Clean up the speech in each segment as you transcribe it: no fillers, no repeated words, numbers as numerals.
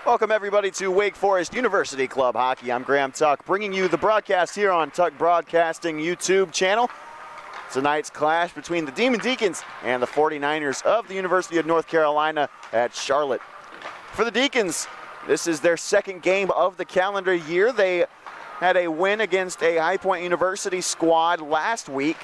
Welcome everybody to Wake Forest University Club Hockey. I'm Graham Tuck, bringing you the broadcast here on Tuck Broadcasting YouTube channel. Tonight's clash between the Demon Deacons and the 49ers of the University of North Carolina at Charlotte. For the Deacons, this is their second game of the calendar year. They had a win against a High Point University squad last week,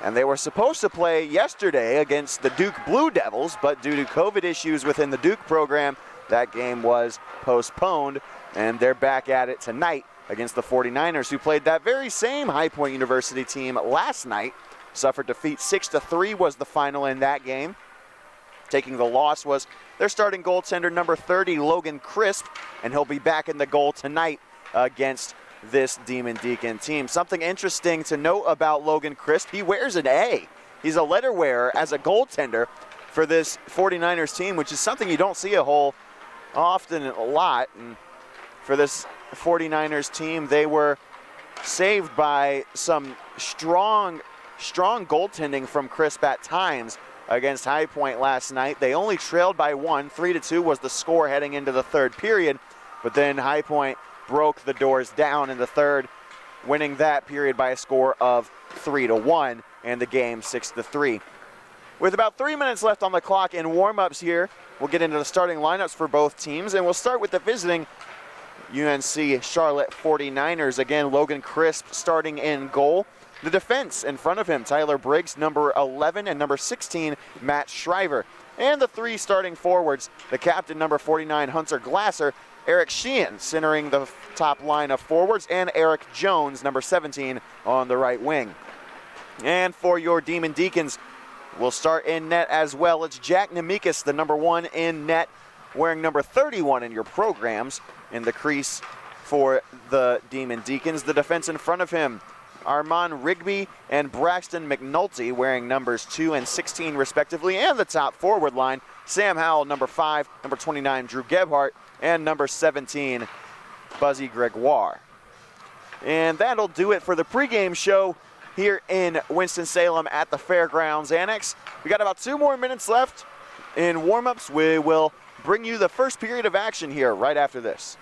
and they were supposed to play yesterday against the Duke Blue Devils, but due to COVID issues within the Duke program, that game was postponed, and they're back at it tonight against the 49ers, who played that very same High Point University team last night. Suffered defeat 6-3 was the final in that game. Taking the loss was their starting goaltender, number 30, Logan Crisp, and he'll be back in the goal tonight against this Demon Deacon team. Something interesting to note about Logan Crisp, he wears an A. He's a letter wearer as a goaltender for this 49ers team, which is something you don't see a lot. And for this 49ers team, they were saved by some strong goaltending from Crisp at times against High Point last night. They only trailed by one. 3-2 was the score heading into the third period, but then High Point broke the doors down in the third, winning that period by a score of 3-1 and the game 6-3. With about 3 minutes left on the clock in warm-ups here, we'll get into the starting lineups for both teams, and we'll start with the visiting UNC Charlotte 49ers. Again, Logan Crisp starting in goal. The defense in front of him, Tyler Briggs, number 11, and number 16, Matt Shriver. And the three starting forwards, the captain, number 49, Hunter Glasser, Eric Sheehan centering the top line of forwards, and Eric Jones, number 17, on the right wing. And for your Demon Deacons, we'll start in net as well. It's Jack Nemekis, the number 1 in net, wearing number 31 in your programs in the crease for the Demon Deacons. The defense in front of him, Armand Rigby and Braxton McNulty, wearing numbers 2 and 16 respectively. And the top forward line, Sam Howell, number 5, number 29, Drew Gebhardt, and number 17, Buzzy Gregoire. And that'll do it for the pregame show here in Winston-Salem at the Fairgrounds Annex. We got about 2 more minutes left in warm-ups. We will bring you the first period of action here right after this.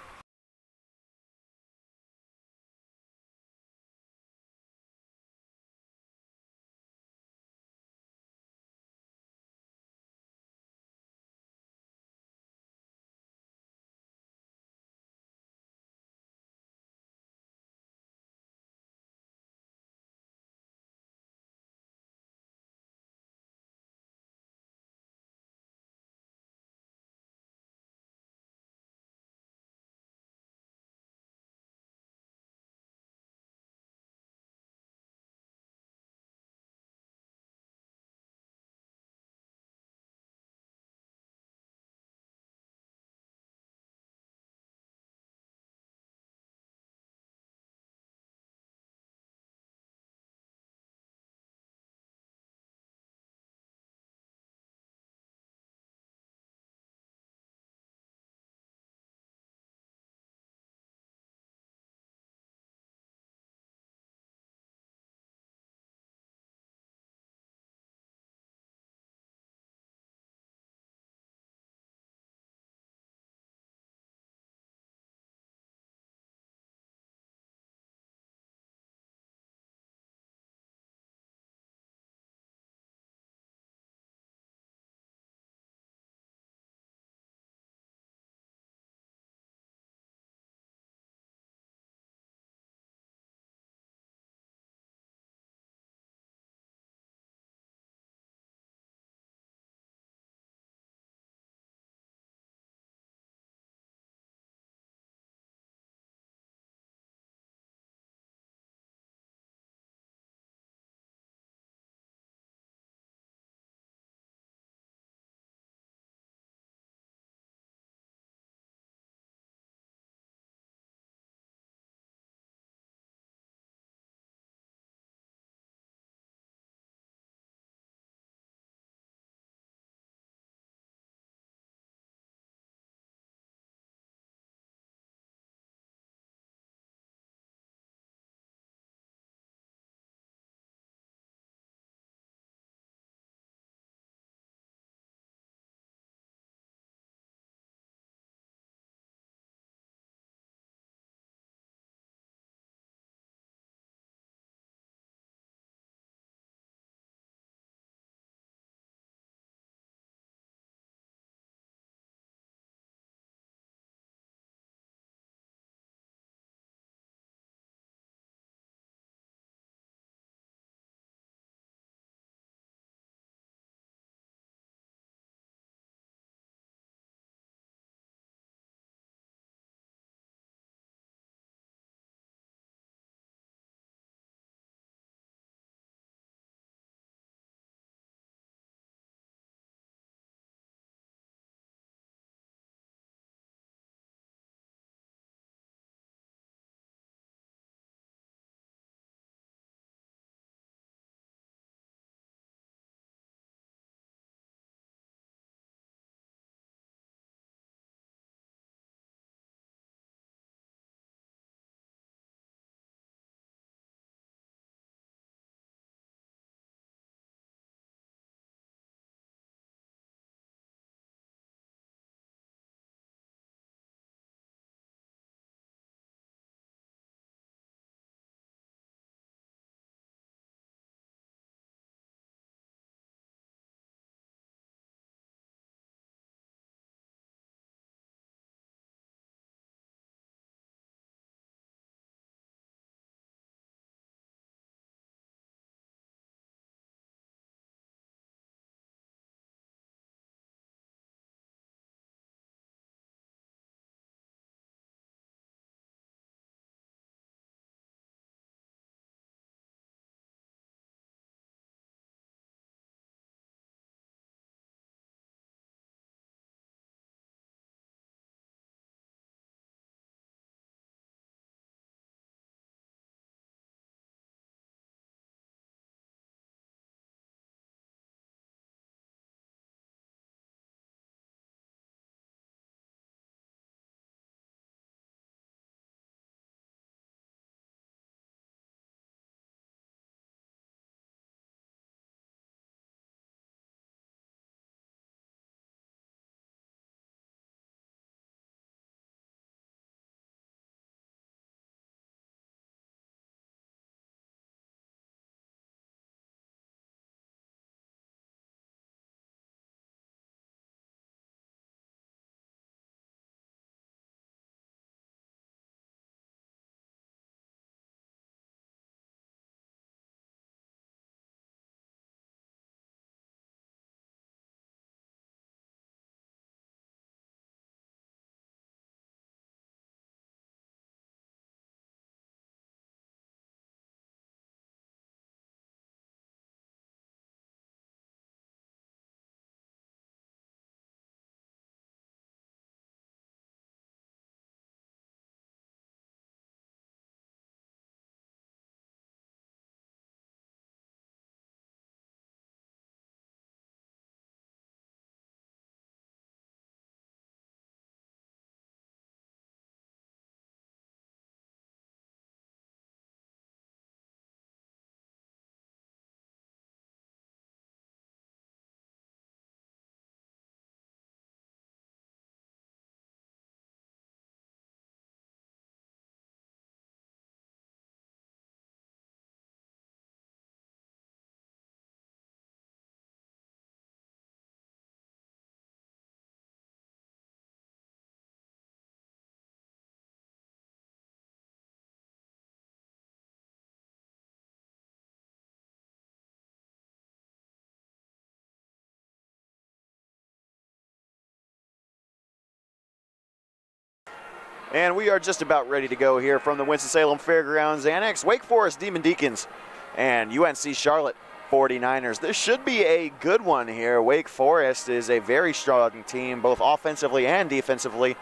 And we are just about ready to go here from the Winston-Salem Fairgrounds Annex. Wake Forest Demon Deacons and UNC Charlotte 49ers. This should be a good one here. Wake Forest is a very strong team, both offensively and defensively.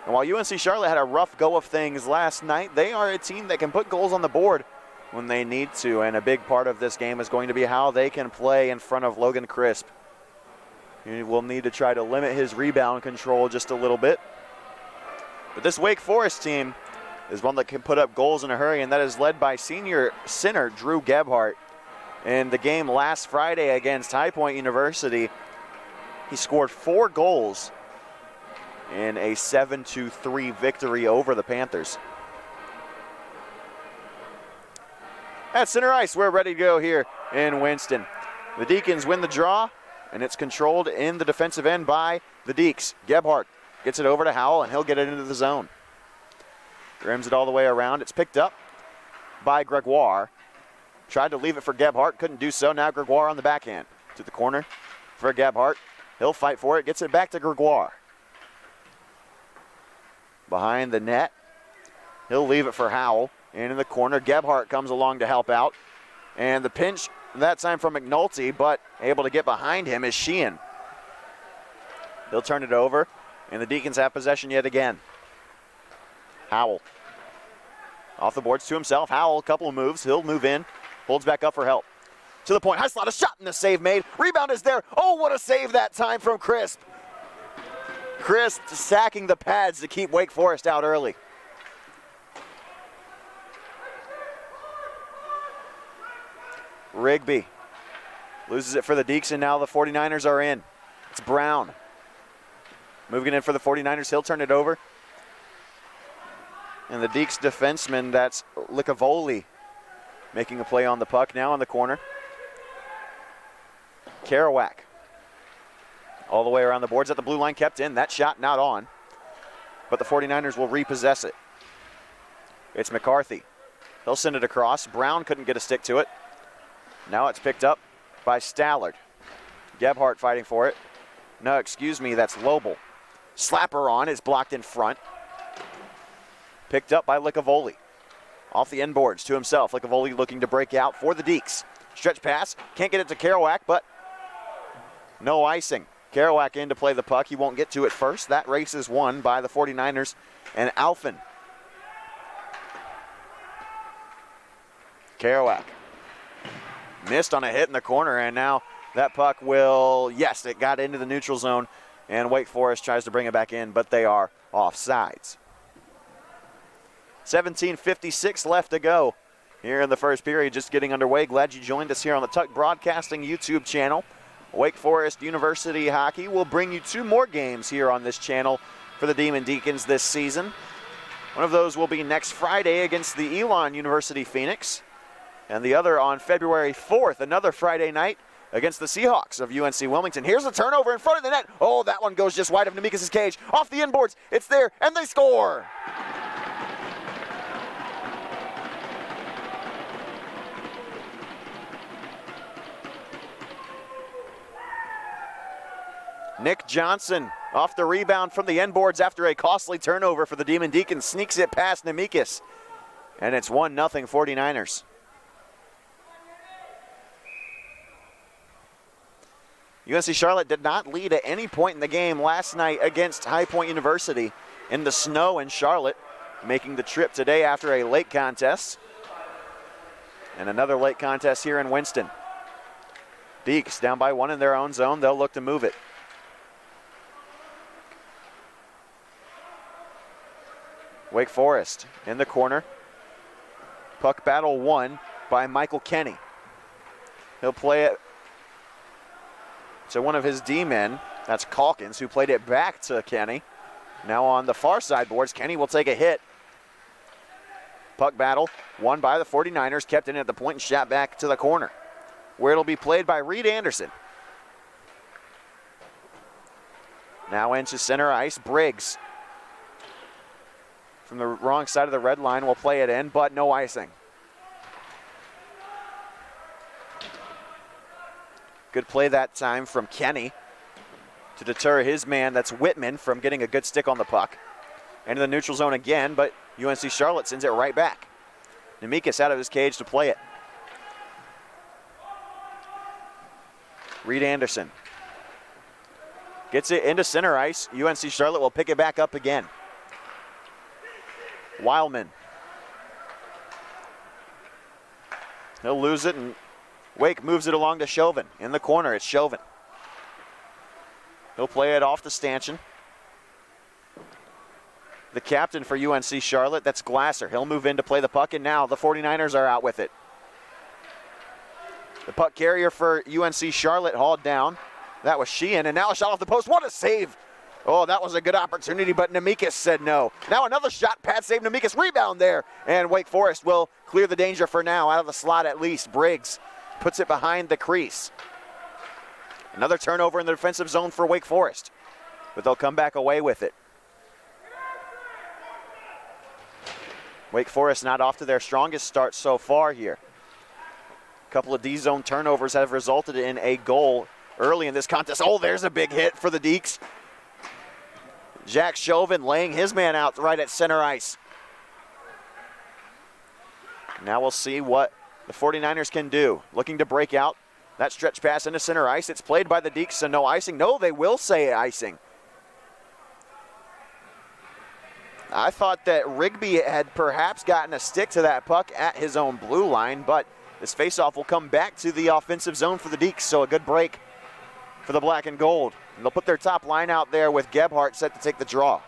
And while UNC Charlotte had a rough go of things last night, they are a team that can put goals on the board when they need to. And a big part of this game is going to be how they can play in front of Logan Crisp. He will need to try to limit his rebound control just a little bit. But this Wake Forest team is one that can put up goals in a hurry, and that is led by senior center Drew Gebhardt. In the game last Friday against High Point University, he scored 4 goals in a 7-3 victory over the Panthers. At center ice, we're ready to go here in Winston. The Deacons win the draw, and it's controlled in the defensive end by the Deeks. Gebhardt gets it over to Howell, and he'll get it into the zone. Rims it all the way around. It's picked up by Gregoire. Tried to leave it for Gebhardt, couldn't do so. Now Gregoire on the backhand to the corner for Gebhardt. He'll fight for it, gets it back to Gregoire. Behind the net, he'll leave it for Howell. And in the corner, Gebhardt comes along to help out. And the pinch, that time from McNulty, but able to get behind him is Sheehan. He'll turn it over, and the Deacons have possession yet again. Howell. Off the boards to himself. Howell, a couple of moves. He'll move in, holds back up for help. To the point, high slot, a shot, and the save made. Rebound is there. Oh, what a save that time from Crisp. Crisp sacking the pads to keep Wake Forest out early. Rigby loses it for the Deeks, and now the 49ers are in. It's Brown. Moving in for the 49ers, he'll turn it over. And the Deeks defenseman, that's Licavoli, making a play on the puck now in the corner. Kerouac. All the way around the boards at the blue line, kept in. That shot not on. But the 49ers will repossess it. It's McCarthy. He'll send it across. Brown couldn't get a stick to it. Now it's picked up by Stallard. Gebhardt fighting for it. No, excuse me, that's Lobel. Slapper on is blocked in front. Picked up by Licavoli. Off the end boards to himself. Licavoli looking to break out for the Deeks. Stretch pass. Can't get it to Kerouac, but no icing. Kerouac in to play the puck. He won't get to it first. That race is won by the 49ers and Alphen. Kerouac. Missed on a hit in the corner, and now that puck will, yes, it got into the neutral zone, and Wake Forest tries to bring it back in, but they are offsides. 17:56 left to go here in the first period, just getting underway. Glad you joined us here on the Tuck Broadcasting YouTube channel. Wake Forest University Hockey will bring you 2 more games here on this channel for the Demon Deacons this season. One of those will be next Friday against the Elon University Phoenix, and the other on February 4th, another Friday night, against the Seahawks of UNC Wilmington. Here's a turnover in front of the net. Oh, that one goes just wide of Nemekis' cage. Off the inboards, it's there, and they score! Nick Johnson off the rebound from the end boards after a costly turnover for the Demon Deacons. Sneaks it past Nemekis. And it's 1-0 49ers. UNC Charlotte did not lead at any point in the game last night against High Point University in the snow in Charlotte, making the trip today after a late contest. And another late contest here in Winston. Deeks down by 1 in their own zone. They'll look to move it. Wake Forest in the corner. Puck battle won by Michael Kenny. He'll play it to one of his D-men. That's Calkins, who played it back to Kenny. Now on the far side boards, Kenny will take a hit. Puck battle won by the 49ers, kept in at the point and shot back to the corner, where it'll be played by Reed Anderson. Now into center ice, Briggs. From the wrong side of the red line will play it in, but no icing. Good play that time from Kenny to deter his man, that's Whitman, from getting a good stick on the puck. into the neutral zone again, but UNC Charlotte sends it right back. Nemekis out of his cage to play it. Reed Anderson gets it into center ice. UNC Charlotte will pick it back up again. Wildman. He'll lose it, and Wake moves it along to Chauvin. In the corner, it's Chauvin. He'll play it off to Stanchion. The captain for UNC Charlotte, that's Glasser. He'll move in to play the puck, and now the 49ers are out with it. The puck carrier for UNC Charlotte hauled down. That was Sheehan, and now a shot off the post. What a save! Oh, that was a good opportunity, but Nemekis said no. Now another shot, pad save, Nemekis, rebound there, and Wake Forest will clear the danger for now, out of the slot at least. Briggs puts it behind the crease. Another turnover in the defensive zone for Wake Forest, but they'll come back away with it. Wake Forest not off to their strongest start so far here. A couple of D-zone turnovers have resulted in a goal early in this contest. Oh, there's a big hit for the Deeks. Jack Chauvin laying his man out right at center ice. Now we'll see what the 49ers can do. Looking to break out. That stretch pass into center ice. It's played by the Deeks, so no icing. No, they will say icing. I thought that Rigby had perhaps gotten a stick to that puck at his own blue line, but this faceoff will come back to the offensive zone for the Deeks, so a good break for the black and gold. And they'll put their top line out there with Gebhardt set to take the draw.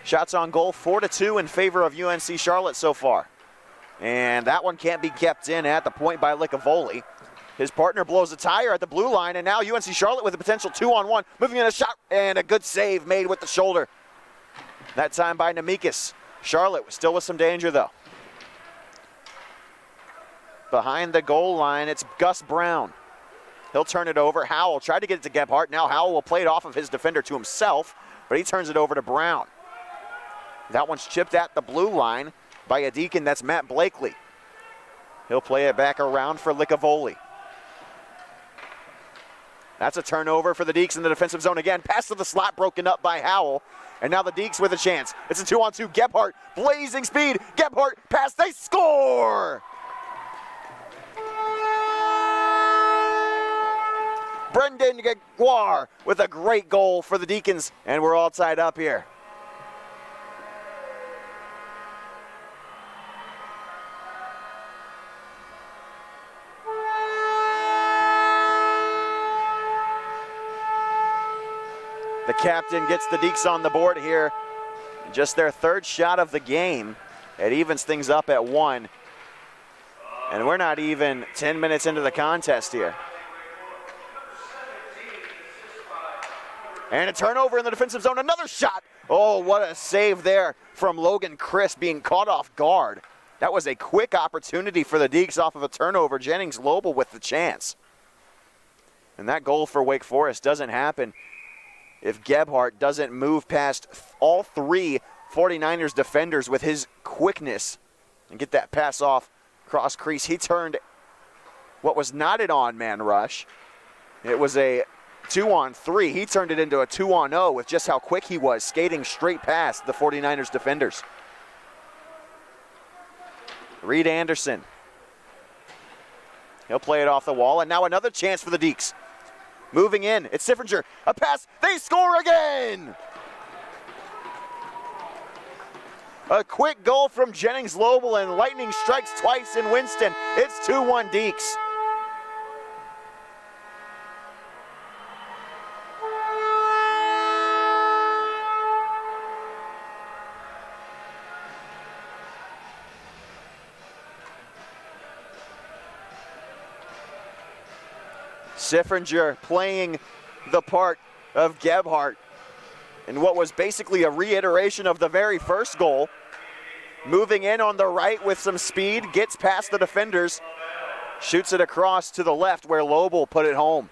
Shots on goal, 4-2 in favor of UNC Charlotte so far. And that one can't be kept in at the point by Licavoli. His partner blows a tire at the blue line, and now UNC Charlotte with a potential 2-on-1. Moving in a shot, and a good save made with the shoulder. That time by Nemekis. Charlotte still with some danger, though. Behind the goal line, it's Gus Brown. He'll turn it over. Howell tried to get it to Gebhardt. Now Howell will play it off of his defender to himself, but he turns it over to Brown. That one's chipped at the blue line by a Deacon. That's Matt Blakely. He'll play it back around for Licavoli. That's a turnover for the Deeks in the defensive zone again. Pass to the slot broken up by Howell. And now the Deeks with a chance. It's a 2-on-2. Gebhardt, blazing speed. Gebhardt, pass, they score! Brendan Gaguar with a great goal for the Deacons, and we're all tied up here. The captain gets the Deeks on the board here. Just their third shot of the game. It evens things up at 1. And we're not even 10 minutes into the contest here. And a turnover in the defensive zone. Another shot. Oh, what a save there from Logan Chris, being caught off guard. That was a quick opportunity for the Deeks off of a turnover. Jennings Lobel with the chance. And that goal for Wake Forest doesn't happen if Gebhardt doesn't move past all three 49ers defenders with his quickness and get that pass off cross crease. He turned what was not an on-man rush. It was a 2-on-3. He turned it into a 2-on-0 with just how quick he was, skating straight past the 49ers defenders. Reed Anderson. He'll play it off the wall, and now another chance for the Deeks. Moving in, it's Siffinger, a pass, they score again! A quick goal from Jennings Lobel, and lightning strikes twice in Winston. It's 2-1 Deeks. Siffinger playing the part of Gebhardt in what was basically a reiteration of the very first goal. Moving in on the right with some speed, gets past the defenders, shoots it across to the left where Lobel put it home.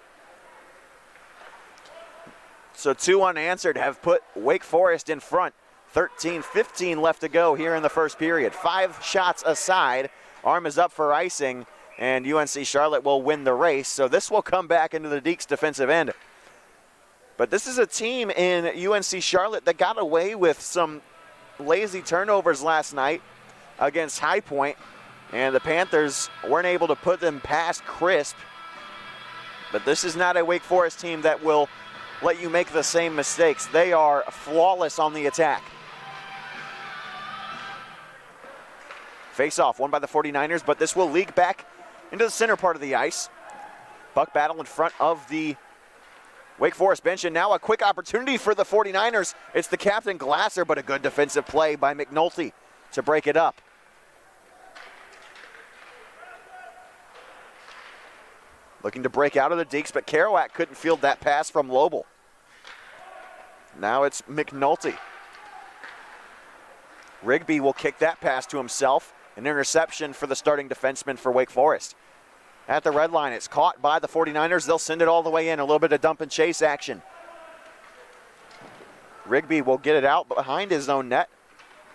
So 2 unanswered have put Wake Forest in front. 13-15 left to go here in the first period. 5 shots aside. Arm is up for icing, and UNC Charlotte will win the race. So this will come back into the Deeks defensive end. But this is a team in UNC Charlotte that got away with some lazy turnovers last night against High Point, and the Panthers weren't able to put them past Crisp. But this is not a Wake Forest team that will let you make the same mistakes. They are flawless on the attack. Face-off won by the 49ers, but this will leak back into the center part of the ice. Buck battle in front of the Wake Forest bench, and now a quick opportunity for the 49ers. It's the captain Glasser, but a good defensive play by McNulty to break it up. Looking to break out of the Deeks, but Kerouac couldn't field that pass from Lobel. Now it's McNulty. Rigby will kick that pass to himself. An interception for the starting defenseman for Wake Forest. At the red line, it's caught by the 49ers. They'll send it all the way in. A little bit of dump and chase action. Rigby will get it out behind his own net.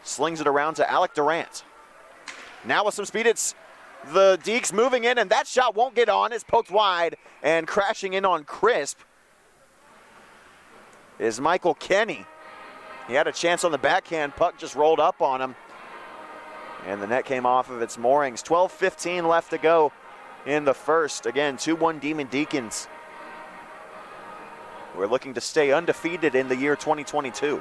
Slings it around to Alec Durant. Now with some speed, it's the Deeks moving in, and that shot won't get on. It's poked wide, and crashing in on Crisp is Michael Kenny. He had a chance on the backhand. Puck just rolled up on him, and the net came off of its moorings. 12:15 left to go in the first. Again, 2-1 Demon Deacons. We're looking to stay undefeated in the year 2022.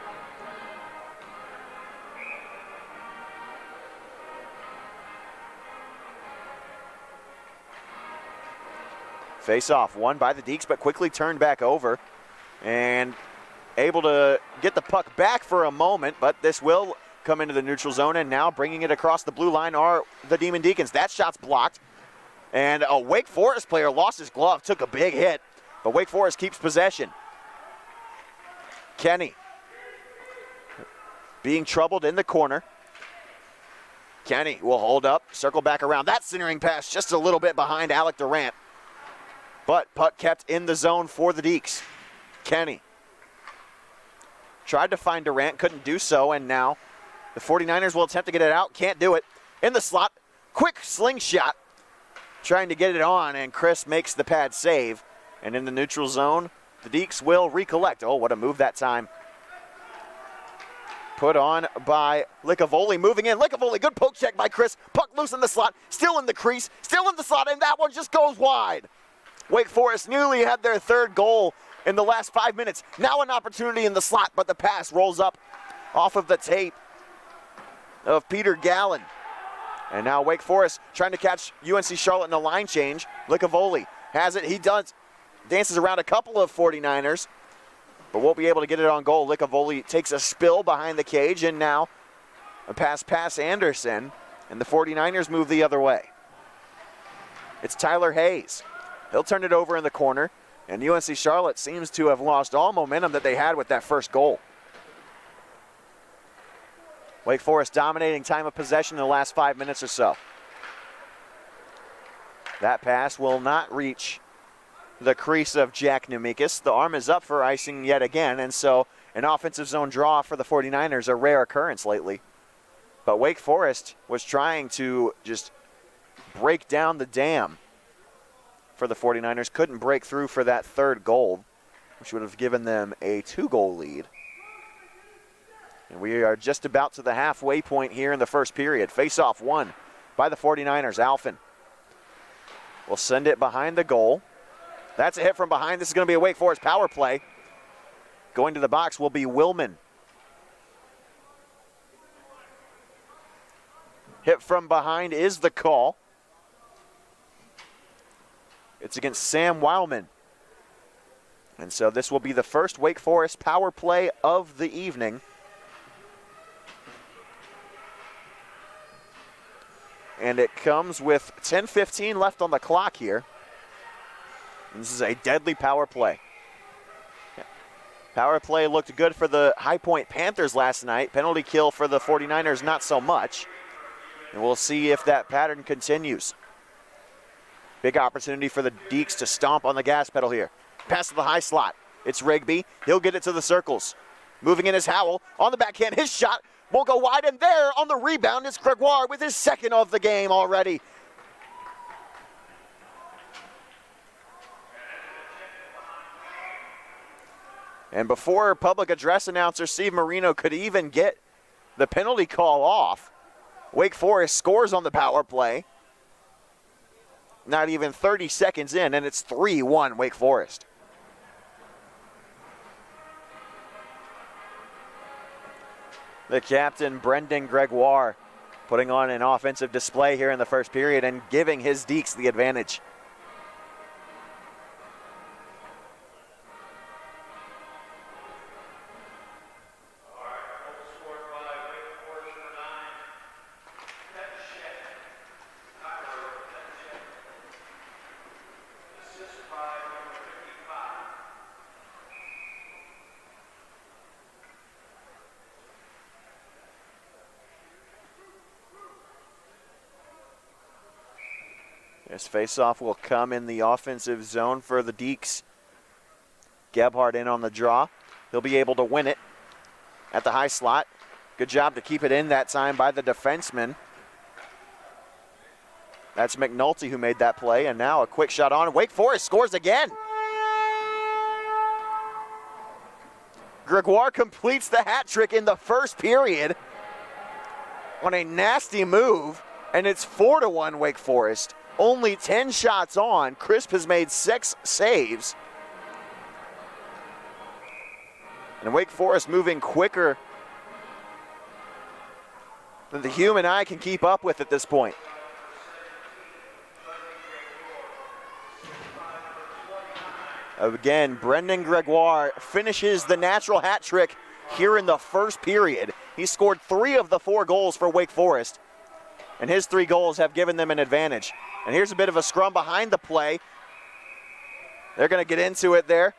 Face-off won by the Deeks, but quickly turned back over, and able to get the puck back for a moment, but this will come into the neutral zone, and now bringing it across the blue line are the Demon Deacons. That shot's blocked, and a Wake Forest player lost his glove, took a big hit, but Wake Forest keeps possession. Kenny being troubled in the corner. Kenny will hold up, circle back around. That centering pass just a little bit behind Alec Durant, but puck kept in the zone for the Deeks. Kenny tried to find Durant, couldn't do so, and now the 49ers will attempt to get it out, can't do it. In the slot, quick slingshot, trying to get it on, and Chris makes the pad save. And in the neutral zone, the Deeks will recollect. Oh, what a move that time. Put on by Licavoli, moving in. Licavoli, good poke check by Chris. Puck loose in the slot, still in the crease, still in the slot, and that one just goes wide. Wake Forest nearly had their third goal in the last 5 minutes. Now an opportunity in the slot, but the pass rolls up off of the tape of Peter Gallen. And now Wake Forest trying to catch UNC Charlotte in a line change. Licavoli has it. He dances around a couple of 49ers, but won't be able to get it on goal. Licavoli takes a spill behind the cage, and now a pass past Anderson, and the 49ers move the other way. It's Tyler Hayes. He'll turn it over in the corner, and UNC Charlotte seems to have lost all momentum that they had with that first goal. Wake Forest dominating time of possession in the last 5 minutes or so. That pass will not reach the crease of Jack Nemekis. The arm is up for icing yet again, and so an offensive zone draw for the 49ers, a rare occurrence lately. But Wake Forest was trying to just break down the dam for the 49ers. Couldn't break through for that third goal, which would have given them a 2-goal lead. And we are just about to the halfway point here in the first period. Face-off won by the 49ers. Alphen will send it behind the goal. That's a hit from behind. This is going to be a Wake Forest power play. Going to the box will be Willman. Hit from behind is the call. It's against Sam Wildman. And so this will be the first Wake Forest power play of the evening. And it comes with 10:15 left on the clock here. And this is a deadly power play. Power play looked good for the High Point Panthers last night. Penalty kill for the 49ers, not so much. And we'll see if that pattern continues. Big opportunity for the Deeks to stomp on the gas pedal here. Pass to the high slot. It's Rigby. He'll get it to the circles. Moving in is Howell. On the backhand, his shot won't go wide, and there on the rebound is Gregoire with his second of the game already. And before public address announcer Steve Marino could even get the penalty call off, Wake Forest scores on the power play. Not even 30 seconds in, and it's 3-1 Wake Forest. The captain, Brendan Gregoire, putting on an offensive display here in the first period and giving his Deeks the advantage. This faceoff will come in the offensive zone for the Deeks. Gebhardt in on the draw. He'll be able to win it at the high slot. Good job to keep it in that time by the defenseman. That's McNulty who made that play, and now a quick shot on. Wake Forest scores again. Gregoire completes the hat trick in the first period on a nasty move, and it's 4-1 Wake Forest. Only 10 shots on. Crisp has made 6 saves. And Wake Forest moving quicker than the human eye can keep up with at this point. Again, Brendan Gregoire finishes the natural hat trick here in the first period. He scored 3 of the 4 goals for Wake Forest, and his 3 goals have given them an advantage. And here's a bit of a scrum behind the play. They're going to get into it there.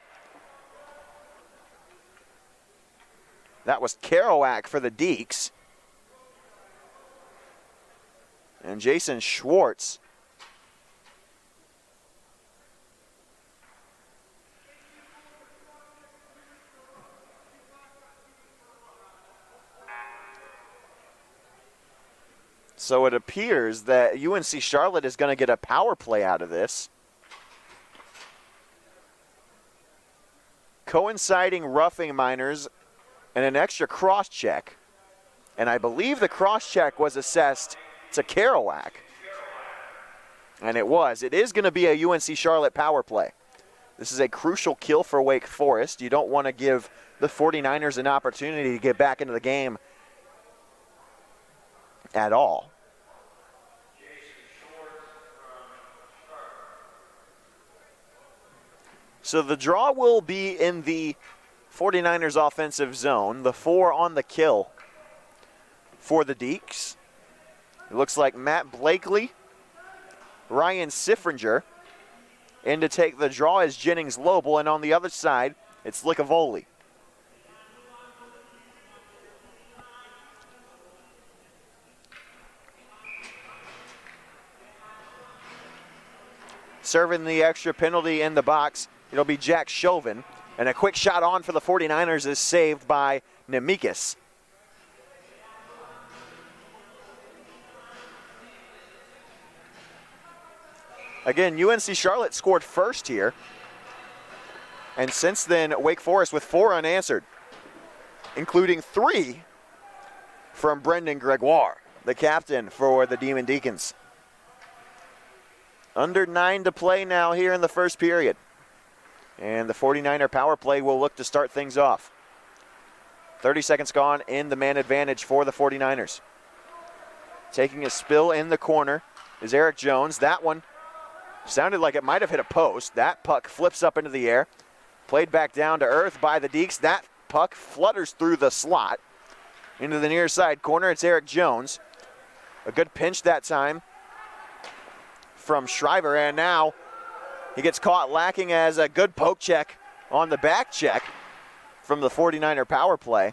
That was Kerouac for the Deeks. And Jason Schwartz. So it appears that UNC Charlotte is going to get a power play out of this. Coinciding roughing minors and an extra cross check. And I believe the cross check was assessed to Kerouac. And it was. It is going to be a UNC Charlotte power play. This is a crucial kill for Wake Forest. You don't want to give the 49ers an opportunity to get back into the game at all. So the draw will be in the 49ers offensive zone. The 4 on the kill for the Deeks. It looks like Matt Blakely, Ryan Siffringer. In to take the draw is Jennings Lobel, and on the other side, it's Licavoli. Serving the extra penalty in the box, it'll be Jack Chauvin. And a quick shot on for the 49ers is saved by Nemekis. Again, UNC Charlotte scored first here. And since then, Wake Forest with 4 unanswered, including 3 from Brendan Gregoire, the captain for the Demon Deacons. Under 9 to play now here in the first period. And the 49er power play will look to start things off. 30 seconds gone in the man advantage for the 49ers. Taking a spill in the corner is Eric Jones. That one sounded like it might have hit a post. That puck flips up into the air. Played back down to earth by the Deeks. That puck flutters through the slot. Into the near side corner, it's Eric Jones. A good pinch that time from Shriver, and now he gets caught lacking as a good poke check on the back check from the 49er power play.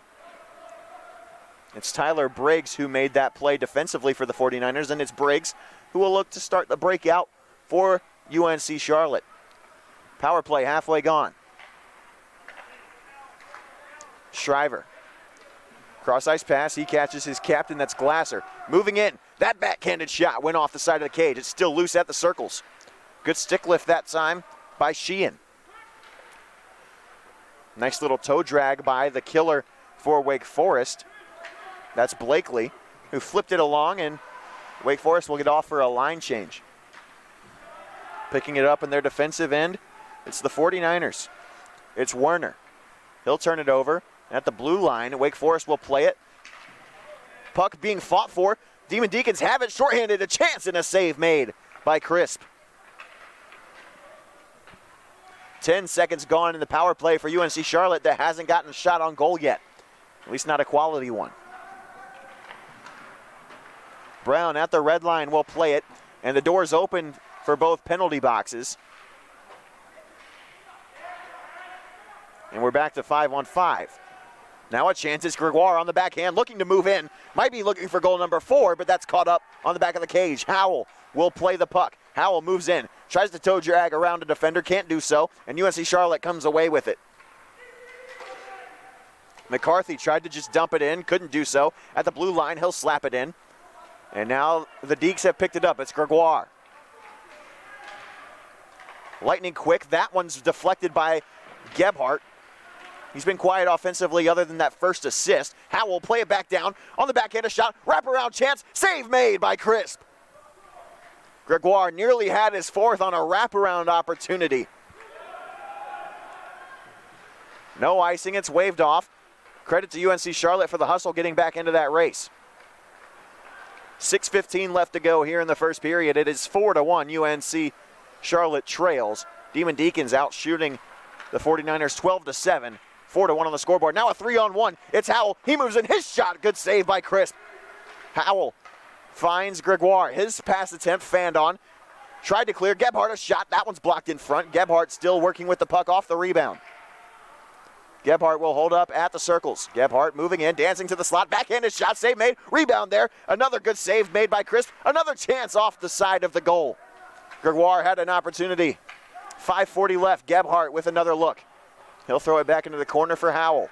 It's Tyler Briggs who made that play defensively for the 49ers, and it's Briggs who will look to start the breakout for UNC Charlotte. Power play halfway gone. Shriver. Cross ice pass, he catches his captain, that's Glasser. Moving in, that backhanded shot went off the side of the cage. It's still loose at the circles. Good stick lift that time by Sheehan. Nice little toe drag by the killer for Wake Forest. That's Blakely, who flipped it along, and Wake Forest will get off for a line change. Picking it up in their defensive end, it's the 49ers. It's Werner. He'll turn it over at the blue line. Wake Forest will play it. Puck being fought for. Demon Deacons have it shorthanded, a chance, and a save made by Crisp. 10 seconds gone in the power play for UNC Charlotte that hasn't gotten a shot on goal yet. At least not a quality one. Brown at the red line will play it, and the door's open for both penalty boxes. And we're back to 5-on-5. Now a chance. It's Gregoire on the backhand, looking to move in. Might be looking for goal number 4, but that's caught up on the back of the cage. Howell will play the puck. Howell moves in, tries to toe drag around a defender, can't do so, and UNC Charlotte comes away with it. McCarthy tried to just dump it in, couldn't do so. At the blue line, he'll slap it in. And now the Deeks have picked it up. It's Gregoire. Lightning quick. That one's deflected by Gebhardt. He's been quiet offensively other than that first assist. Howell will play it back down. On the backhand, a shot. Wraparound chance. Save made by Crisp. Gregoire nearly had his 4th on a wraparound opportunity. No icing. It's waved off. Credit to UNC Charlotte for the hustle getting back into that race. 6:15 left to go here in the first period. It is 4-1. UNC Charlotte trails. Demon Deacons out shooting the 49ers 12-7. 4-1 on the scoreboard. Now a 3-on-1. It's Howell. He moves in his shot. Good save by Crisp. Howell finds Gregoire. His pass attempt fanned on. Tried to clear. Gebhardt a shot. That one's blocked in front. Gebhardt still working with the puck off the rebound. Gebhardt will hold up at the circles. Gebhardt moving in, dancing to the slot. Backhanded shot, save made. Rebound there. Another good save made by Crisp. Another chance off the side of the goal. Gregoire had an opportunity. 5:40 left. Gebhardt with another look. He'll throw it back into the corner for Howell.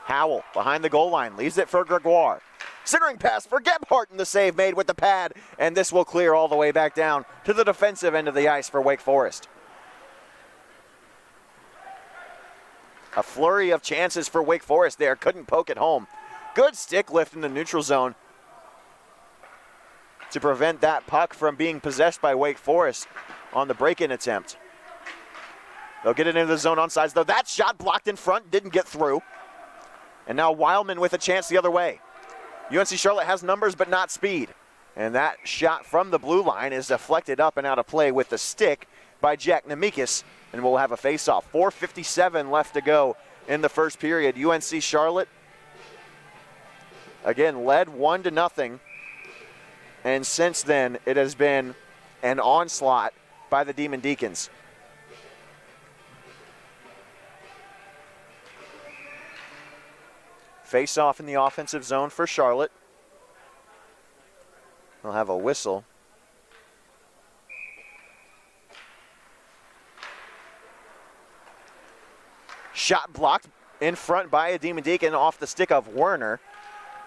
Howell behind the goal line. Leaves it for Gregoire. Centering pass for Gebhardt, and the save made with the pad. And this will clear all the way back down to the defensive end of the ice for Wake Forest. A flurry of chances for Wake Forest there. Couldn't poke it home. Good stick lift in the neutral zone to prevent that puck from being possessed by Wake Forest on the break-in attempt. They'll get it into the zone on sides, though. That shot blocked in front, didn't get through. And now Wildman with a chance the other way. UNC Charlotte has numbers but not speed. And that shot from the blue line is deflected up and out of play with the stick by Jack Nemekis. And we'll have a face-off. 4:57 left to go in the first period. UNC Charlotte, again, led 1-0. And since then, it has been an onslaught by the Demon Deacons. Face-off in the offensive zone for Charlotte. They'll have a whistle. Shot blocked in front by a Demon Deacon off the stick of Werner.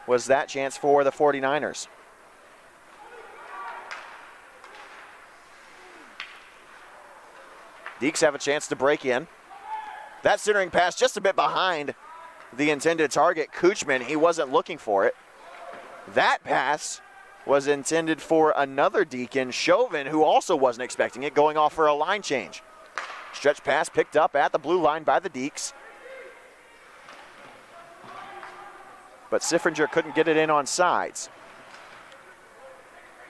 Was that chance for the 49ers. Deeks have a chance to break in. That centering pass just a bit behind the intended target, Kuchman. He wasn't looking for it. That pass was intended for another Deacon, Chauvin, who also wasn't expecting it, going off for a line change. Stretch pass picked up at the blue line by the Deeks. But Sifringer couldn't get it in on sides.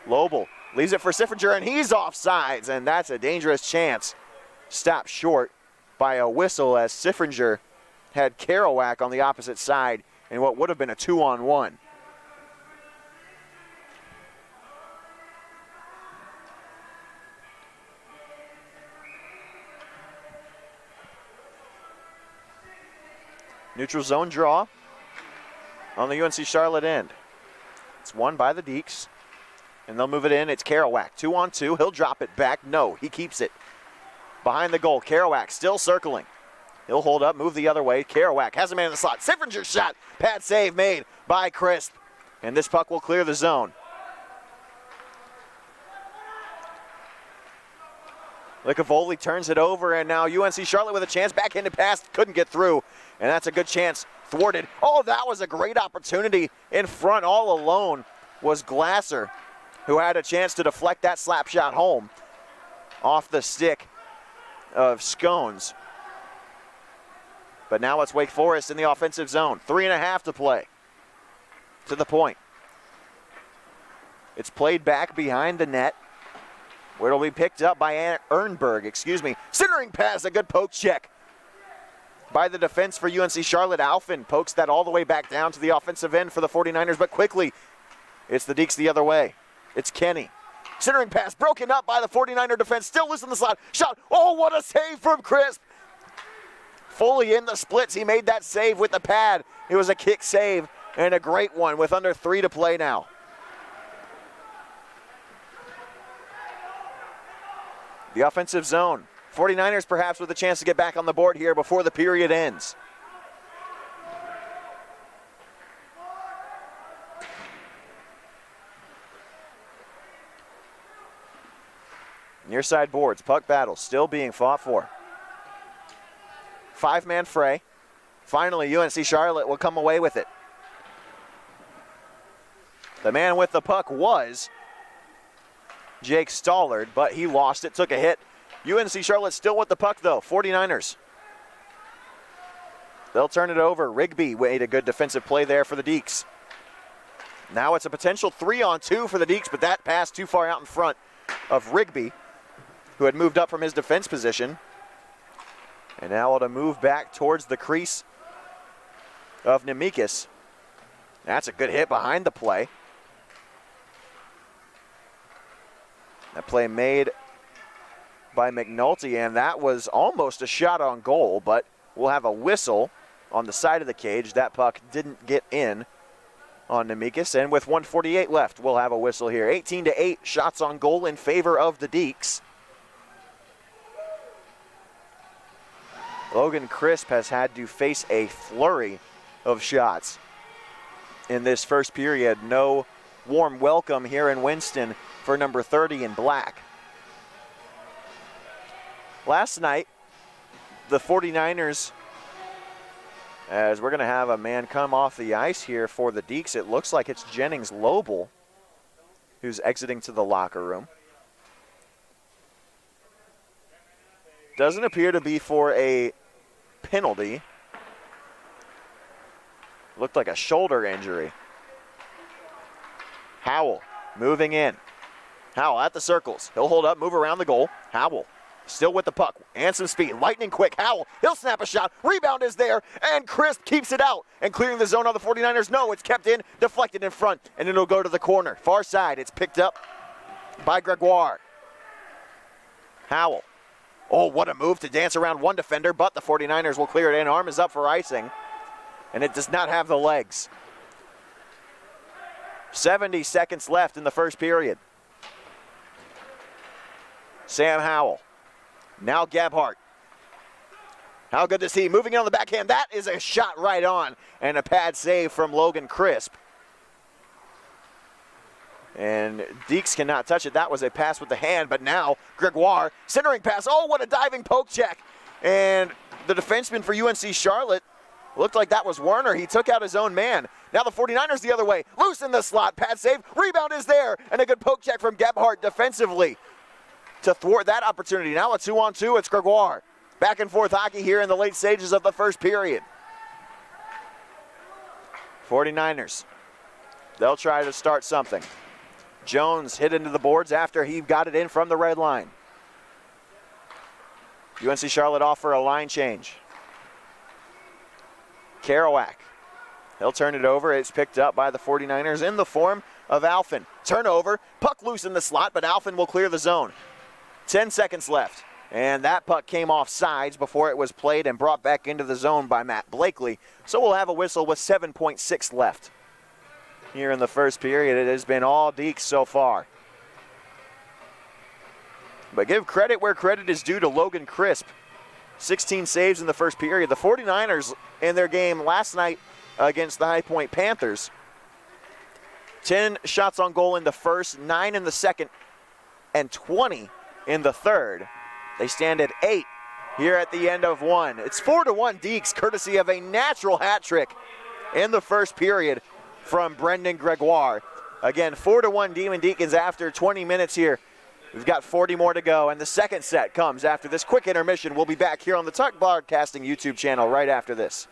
Lobel leaves it for Sifringer, and he's off sides, and that's a dangerous chance. Stopped short by a whistle as Sifringer had Kerouac on the opposite side in what would have been a 2-on-1. Neutral zone draw on the UNC Charlotte end. It's won by the Deeks, and they'll move it in. It's Kerouac, 2-on-2. He'll drop it back. No, he keeps it. Behind the goal, Kerouac still circling. He'll hold up, move the other way. Kerouac has a man in the slot. Sifringer's shot. Pad save made by Crisp. And this puck will clear the zone. Licavoli turns it over, and now UNC Charlotte with a chance. Backhanded pass, couldn't get through, and that's a good chance. Thwarted. Oh, that was a great opportunity. In front all alone was Glasser, who had a chance to deflect that slap shot home off the stick of Scones. But now it's Wake Forest in the offensive zone. 3.5 to play. To the point. It's played back behind the net, where it'll be picked up by Ernberg, Centering pass, a good poke check by the defense for UNC Charlotte. Alphen pokes that all the way back down to the offensive end for the 49ers, but quickly it's the Deeks the other way. It's Kenny. Centering pass broken up by the 49er defense, still loose in the slot. Shot, oh, what a save from Crisp. Fully in the splits, he made that save with the pad. It was a kick save and a great one with under 3 to play now. The offensive zone. 49ers perhaps with a chance to get back on the board here before the period ends. Near side boards, puck battle still being fought for. 5-man fray. Finally, UNC Charlotte will come away with it. The man with the puck was Jake Stollard, but he lost it, took a hit. UNC Charlotte still with the puck, though. 49ers. They'll turn it over. Rigby made a good defensive play there for the Deeks. Now it's a potential 3-on-2 for the Deeks, but that pass too far out in front of Rigby, who had moved up from his defense position. And now to move back towards the crease of Nemekis. That's a good hit behind the play. That play made by McNulty, and that was almost a shot on goal, but we'll have a whistle on the side of the cage. That puck didn't get in on Nemekis, and with 1:48 left, we'll have a whistle here. 18-8 shots on goal in favor of the Deeks. Logan Crisp has had to face a flurry of shots in this first period. No warm welcome here in Winston for number 30 in black. Last night, the 49ers, as we're going to have a man come off the ice here for the Deeks, it looks like it's Jennings Lobel who's exiting to the locker room. Doesn't appear to be for a penalty. Looked like a shoulder injury. Howell moving in. Howell at the circles. He'll hold up, move around the goal. Howell still with the puck and some speed. Lightning quick. Howell, he'll snap a shot. Rebound is there, and Crisp keeps it out. And clearing the zone on the 49ers. No, it's kept in, deflected in front, and it'll go to the corner. Far side, it's picked up by Gregoire. Howell. Oh, what a move to dance around one defender, but the 49ers will clear it in. Arm is up for icing, and it does not have the legs. 70 seconds left in the first period. Sam Howell. Now Gebhardt. How good is he? Moving in on the backhand. That is a shot right on, and a pad save from Logan Crisp. And Deeks cannot touch it. That was a pass with the hand, but now Gregoire, centering pass. Oh, what a diving poke check. And the defenseman for UNC Charlotte, looked like that was Werner. He took out his own man. Now the 49ers the other way. Loose in the slot. Pad save. Rebound is there. And a good poke check from Gebhardt defensively to thwart that opportunity. Now a 2-on-2. It's Gregoire. Back and forth hockey here in the late stages of the first period. 49ers. They'll try to start something. Jones hit into the boards after he got it in from the red line. UNC Charlotte offer a line change. Kerouac. He'll turn it over. It's picked up by the 49ers in the form of Alphen. Turnover. Puck loose in the slot, but Alphen will clear the zone. 10 seconds left. And that puck came off sides before it was played and brought back into the zone by Matt Blakely. So we'll have a whistle with 7.6 left. Here in the first period, it has been all Deeks so far. But give credit where credit is due to Logan Crisp. 16 saves in the first period. The 49ers in their game last night against the High Point Panthers. 10 shots on goal in the first, 9 in the second, and 20 in the third. They stand at 8 here at the end of 1. It's 4-1 Deacs, courtesy of a natural hat trick in the first period from Brendan Gregoire. Again, 4-1 Demon Deacons after 20 minutes here. We've got 40 more to go, and the second set comes after this quick intermission. We'll be back here on the Tuck Broadcasting YouTube channel right after this.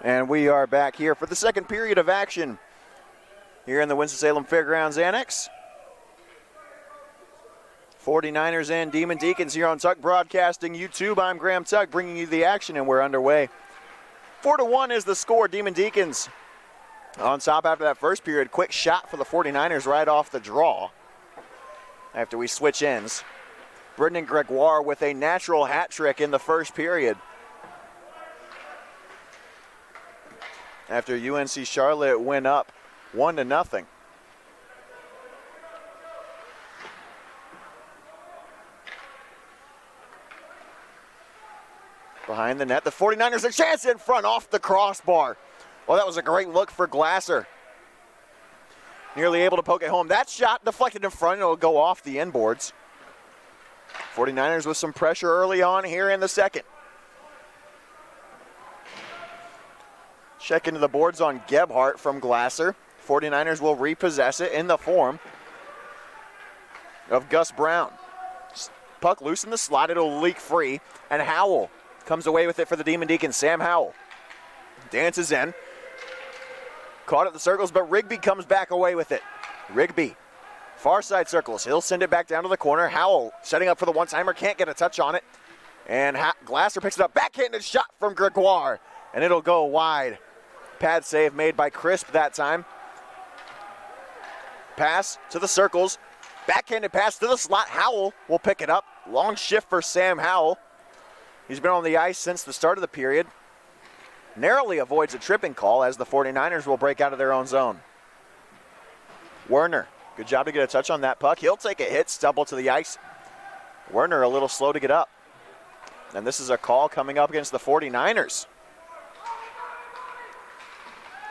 And we are back here for the second period of action here in the Winston-Salem Fairgrounds Annex. 49ers and Demon Deacons here on Tuck Broadcasting YouTube. I'm Graham Tuck bringing you the action, and we're underway. 4-1 is the score. Demon Deacons on top after that first period. Quick shot for the 49ers right off the draw after we switch ends. Brendan Gregoire with a natural hat trick in the first period. After UNC Charlotte went up 1-0. Behind the net, the 49ers a chance in front off the crossbar. Well, that was a great look for Glasser. Nearly able to poke it home. That shot deflected in front, it'll go off the inboards. 49ers with some pressure early on here in the second. Check into the boards on Gebhardt from Glasser. 49ers will repossess it in the form of Gus Brown. Puck loose in the slot, it'll leak free, and Howell comes away with it for the Demon Deacons. Sam Howell dances in. Caught at the circles, but Rigby comes back away with it. Rigby, far side circles. He'll send it back down to the corner. Howell setting up for the one-timer, can't get a touch on it. And Glasser picks it up. Backhanded shot from Gregoire, and it'll go wide. Pad save made by Crisp that time. Pass to the circles. Backhanded pass to the slot. Howell will pick it up. Long shift for Sam Howell. He's been on the ice since the start of the period. Narrowly avoids a tripping call as the 49ers will break out of their own zone. Werner, good job to get a touch on that puck. He'll take a hit, stumble to the ice. Werner a little slow to get up. And this is a call coming up against the 49ers.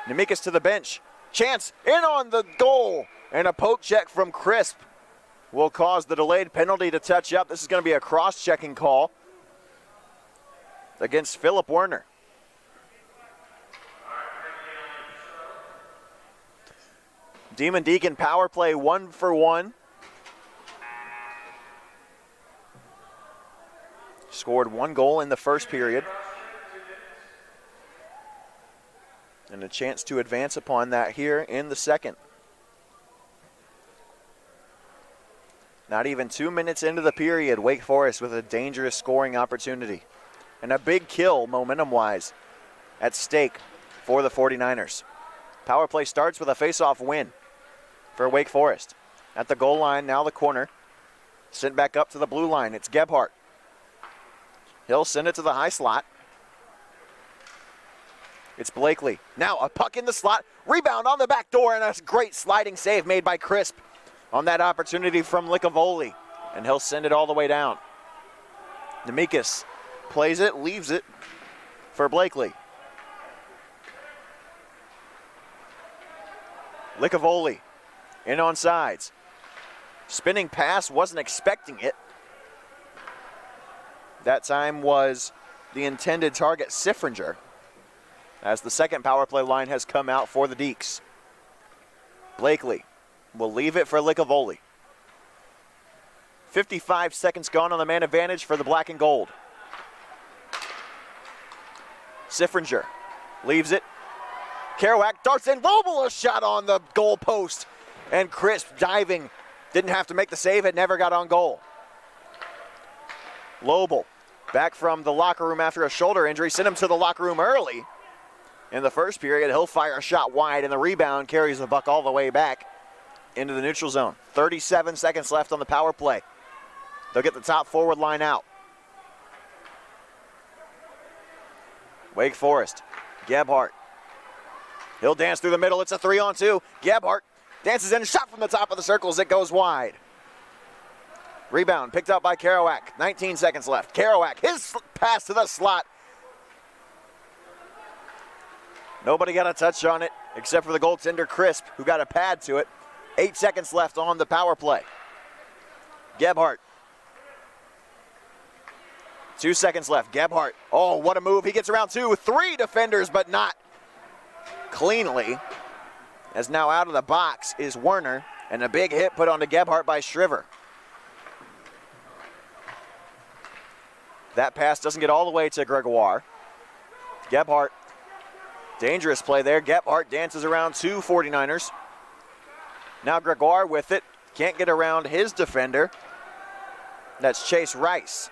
Nemekis to the bench. Chance in on the goal. And a poke check from Crisp will cause the delayed penalty to touch up. This is going to be a cross-checking call against Philip Werner. Demon Deacon power play 1-for-1. Scored one goal in the first period. And a chance to advance upon that here in the second. Not even 2 minutes into the period, Wake Forest with a dangerous scoring opportunity. And a big kill, momentum-wise, at stake for the 49ers. Power play starts with a face-off win for Wake Forest. At the goal line, now the corner. Sent back up to the blue line, it's Gebhardt. He'll send it to the high slot. It's Blakely. Now a puck in the slot. Rebound on the back door, and a great sliding save made by Crisp on that opportunity from Licavoli. And he'll send it all the way down. Nemekis plays it, leaves it for Blakely. Licavoli in on sides. Spinning pass, wasn't expecting it. That time was the intended target, Siffringer, as the second power play line has come out for the Deeks. Blakely will leave it for Licavoli. 55 seconds gone on the man advantage for the black and gold. Siffringer leaves it. Kerouac darts in. Lobel a shot on the goal post. And Crisp diving. Didn't have to make the save. It never got on goal. Lobel back from the locker room after a shoulder injury. Sent him to the locker room early. In the first period, he'll fire a shot wide, and the rebound carries the puck all the way back into the neutral zone. 37 seconds left on the power play. They'll get the top forward line out. Wake Forest, Gebhardt. He'll dance through the middle. It's a 3-on-2. Gebhardt dances in, shot from the top of the circles. It goes wide. Rebound picked up by Kerouac. 19 seconds left. Kerouac, his pass to the slot. Nobody got a touch on it except for the goaltender Crisp, who got a pad to it. 8 seconds left on the power play. Gebhardt. 2 seconds left. Gebhardt. Oh, what a move. He gets around 2-3 defenders, but not cleanly. As now out of the box is Werner, and a big hit put onto Gebhardt by Shriver. That pass doesn't get all the way to Gregoire. Gebhardt Dangerous play there. Gephardt dances around 2 49ers. Now Gregoire with it. Can't get around his defender. That's Chase Rice.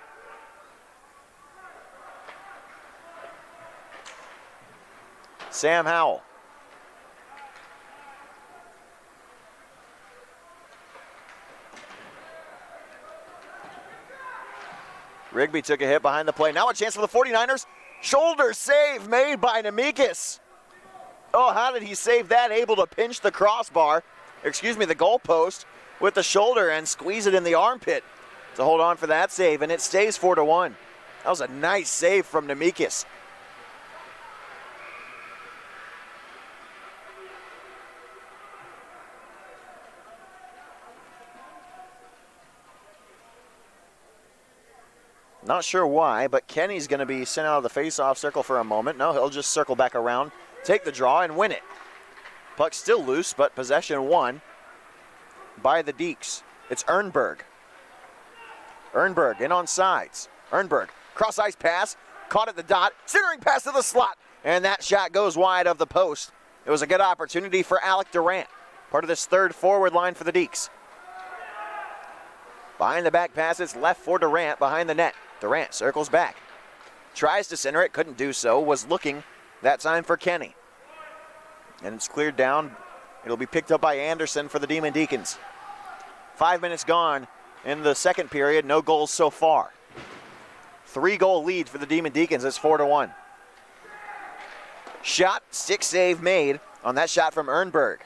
Sam Howell. Rigby took a hit behind the play. Now a chance for the 49ers. Shoulder save made by Nemekis. Oh, how did he save that? Able to pinch the crossbar, the goalpost with the shoulder and squeeze it in the armpit to hold on for that save, and it stays 4-1. That was a nice save from Nemekis. Not sure why, but Kenny's going to be sent out of the face-off circle for a moment. No, he'll just circle back around, take the draw, and win it. Puck still loose, but possession won by the Deeks. It's Ernberg. Ernberg in on sides. Ernberg, cross-ice pass, caught at the dot, centering pass to the slot, and that shot goes wide of the post. It was a good opportunity for Alec Durant, part of this third forward line for the Deeks. Behind the back pass, it's left for Durant behind the net. Durant circles back. Tries to center it, couldn't do so. Was looking that time for Kenny. And it's cleared down. It'll be picked up by Anderson for the Demon Deacons. 5 minutes gone in the second period. No goals so far. 3-goal lead for the Demon Deacons. It's 4-1. Shot, stick save made on that shot from Ernberg.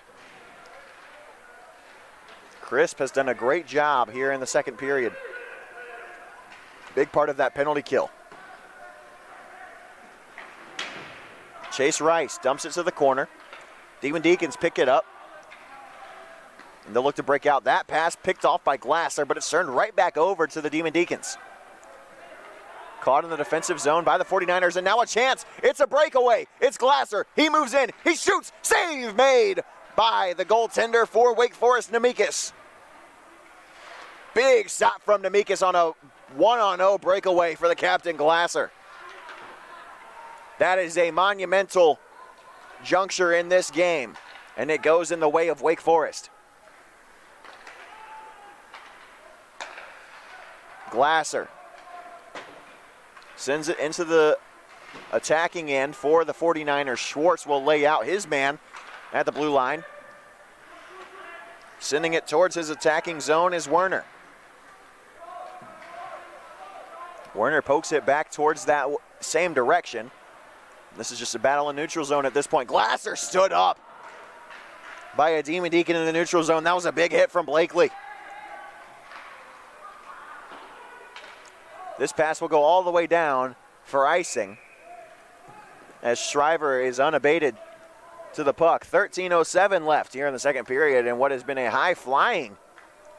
Crisp has done a great job here in the second period. Big part of that penalty kill. Chase Rice dumps it to the corner. Demon Deacons pick it up. And they'll look to break out. That pass picked off by Glasser, but it's turned right back over to the Demon Deacons. Caught in the defensive zone by the 49ers, and now a chance. It's a breakaway. It's Glasser. He moves in. He shoots. Save made by the goaltender for Wake Forest, Nemekis. Big stop from Nemekis on a 1-on-0 breakaway for the captain, Glasser. That is a monumental juncture in this game, and it goes in the way of Wake Forest. Glasser sends it into the attacking end for the 49ers. Schwartz will lay out his man at the blue line. Sending it towards his attacking zone is Werner. Werner pokes it back towards that same direction. This is just a battle in neutral zone at this point. Glasser stood up by a Demon Deacon in the neutral zone. That was a big hit from Blakely. This pass will go all the way down for icing as Shriver is unabated to the puck. 13:07 left here in the second period in what has been a high-flying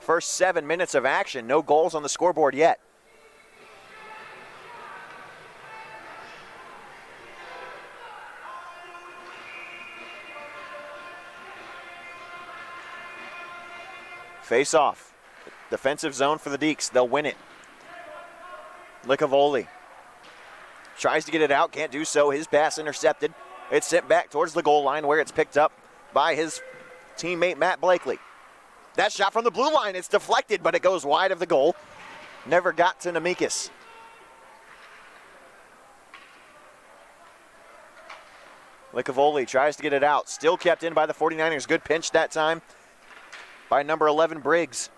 first 7 minutes of action. No goals on the scoreboard yet. Face off. Defensive zone for the Deeks. They'll win it. Licavoli tries to get it out. Can't do so. His pass intercepted. It's sent back towards the goal line where it's picked up by his teammate Matt Blakely. That shot from the blue line. It's deflected, but it goes wide of the goal. Never got to Nemekis. Licavoli tries to get it out. Still kept in by the 49ers. Good pinch that time by number 11, Briggs.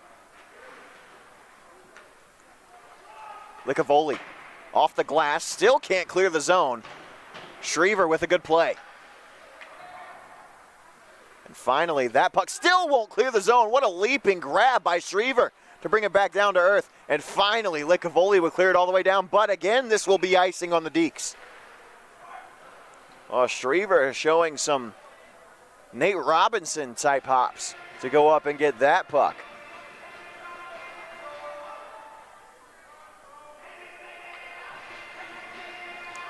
Licavoli off the glass, still can't clear the zone. Shriver with a good play. And finally, that puck still won't clear the zone. What a leaping grab by Shriver to bring it back down to earth. And finally, Licavoli will clear it all the way down. But again, this will be icing on the Deeks. Oh, Shriver is showing some Nate Robinson type hops to go up and get that puck.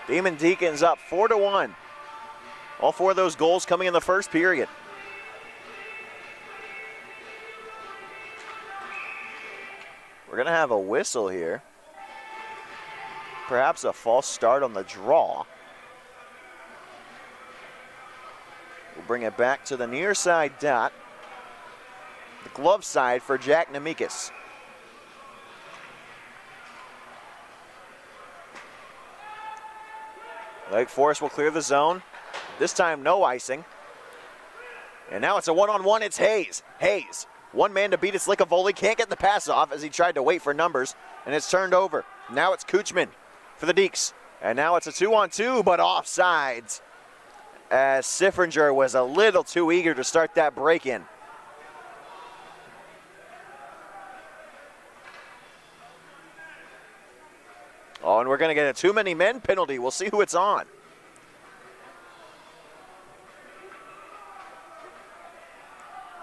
Demon Deacons up 4-1. All four of those goals coming in the first period. We're going to have a whistle here. Perhaps a false start on the draw. We'll bring it back to the near side dot. The glove side for Jack Nemekis. Wake Forest will clear the zone. This time, no icing. And now it's a one-on-one. It's Hayes. Hayes, one man to beat it. Slickavoli can't get the pass off as he tried to wait for numbers, and it's turned over. Now it's Kuchman for the Deeks. And now it's a 2-on-2, but offsides, as Siffringer was a little too eager to start that break-in. Oh, and we're going to get a too many men penalty. We'll see who it's on.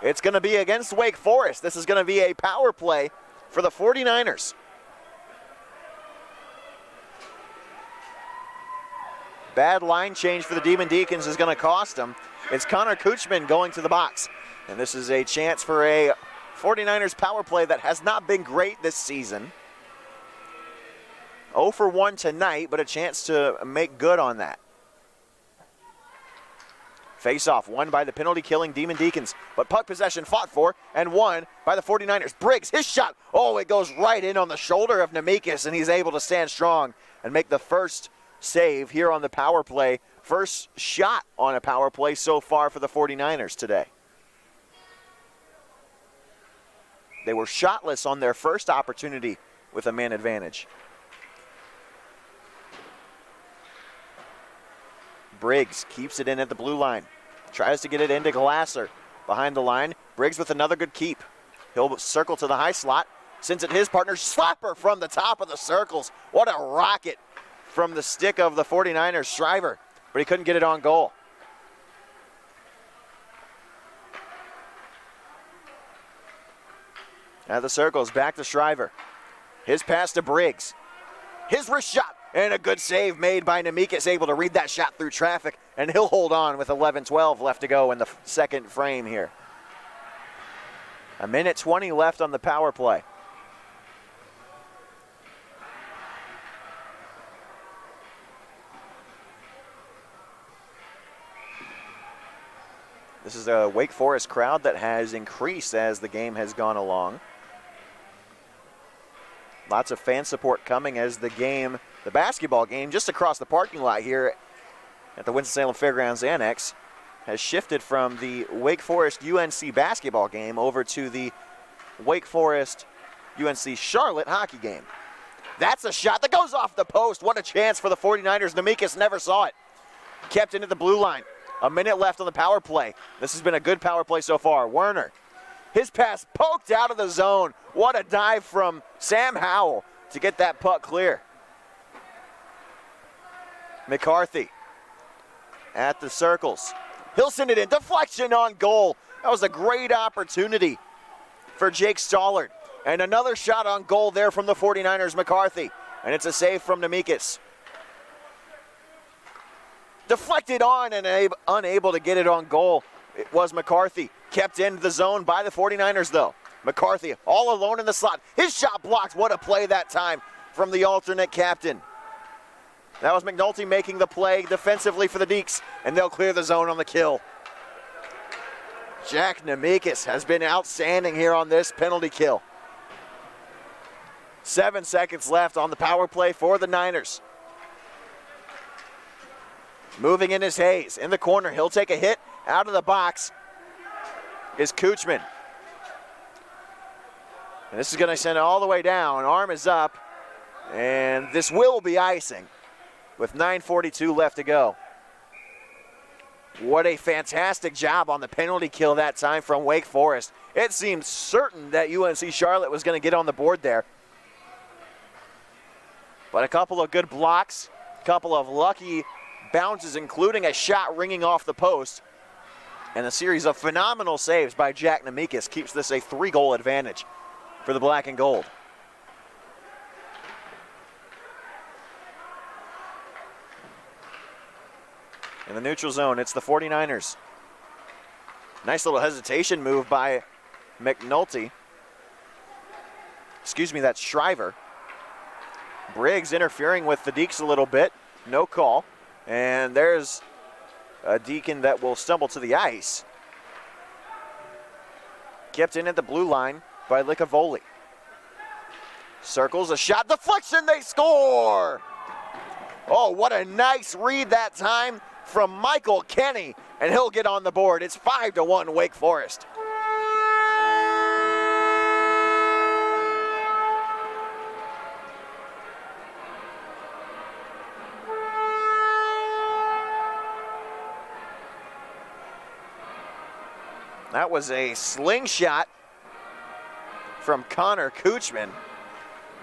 It's going to be against Wake Forest. This is going to be a power play for the 49ers. Bad line change for the Demon Deacons is going to cost them. It's Connor Kuchman going to the box. And this is a chance for a 49ers power play that has not been great this season. 0 for 1 tonight, but a chance to make good on that. Face-off won by the penalty-killing Demon Deacons, but puck possession fought for and won by the 49ers. Briggs, his shot, oh, it goes right in on the shoulder of Nemekis, and he's able to stand strong and make the first save here on the power play. First shot on a power play so far for the 49ers today. They were shotless on their first opportunity with a man advantage. Briggs keeps it in at the blue line. Tries to get it into Glasser. Behind the line, Briggs with another good keep. He'll circle to the high slot. Sends it his partner. Slapper from the top of the circles. What a rocket from the stick of the 49ers, Shriver. But he couldn't get it on goal. At the circles, back to Shriver. His pass to Briggs. His wrist shot. And a good save made by Nemekis, able to read that shot through traffic, and he'll hold on with 11-12 left to go in the second frame here. 1:20 left on the power play. This is a Wake Forest crowd that has increased as the game has gone along. Lots of fan support coming as the basketball game just across the parking lot here at the Winston-Salem Fairgrounds Annex has shifted from the Wake Forest UNC basketball game over to the Wake Forest UNC Charlotte hockey game. That's a shot that goes off the post. What a chance for the 49ers. Nemekis never saw it. Kept into the blue line. A minute left on the power play. This has been a good power play so far. Werner. His pass poked out of the zone. What a dive from Sam Howell to get that puck clear. McCarthy at the circles. He'll send it in. Deflection on goal. That was a great opportunity for Jake Stollard. And another shot on goal there from the 49ers, McCarthy. And it's a save from Nemekis. Deflected on and unable to get it on goal. It was McCarthy. Kept in the zone by the 49ers, though. McCarthy all alone in the slot. His shot blocked. What a play that time from the alternate captain. That was McNulty making the play defensively for the Deeks, and they'll clear the zone on the kill. Jack Nemekis has been outstanding here on this penalty kill. 7 seconds left on the power play for the Niners. Moving in is Hayes. In the corner, he'll take a hit. Out of the box is Kuchman. And this is going to send it all the way down. Arm is up, and this will be icing with 9:42 left to go. What a fantastic job on the penalty kill that time from Wake Forest. It seemed certain that UNC Charlotte was going to get on the board there. But a couple of good blocks, a couple of lucky bounces, including a shot ringing off the post, and a series of phenomenal saves by Jack Nemekis keeps this a 3-goal advantage for the black and gold. In the neutral zone, it's the 49ers. Nice little hesitation move by McNulty. Excuse me, that's Shriver. Briggs interfering with the Deeks a little bit. No call. And there's A Deacon that will stumble to the ice. Kept in at the blue line by Licavoli. Circles, a shot, deflection, they score! Oh, what a nice read that time from Michael Kenny, and he'll get on the board. It's 5-1 Wake Forest. That was a slingshot from Connor Coochman,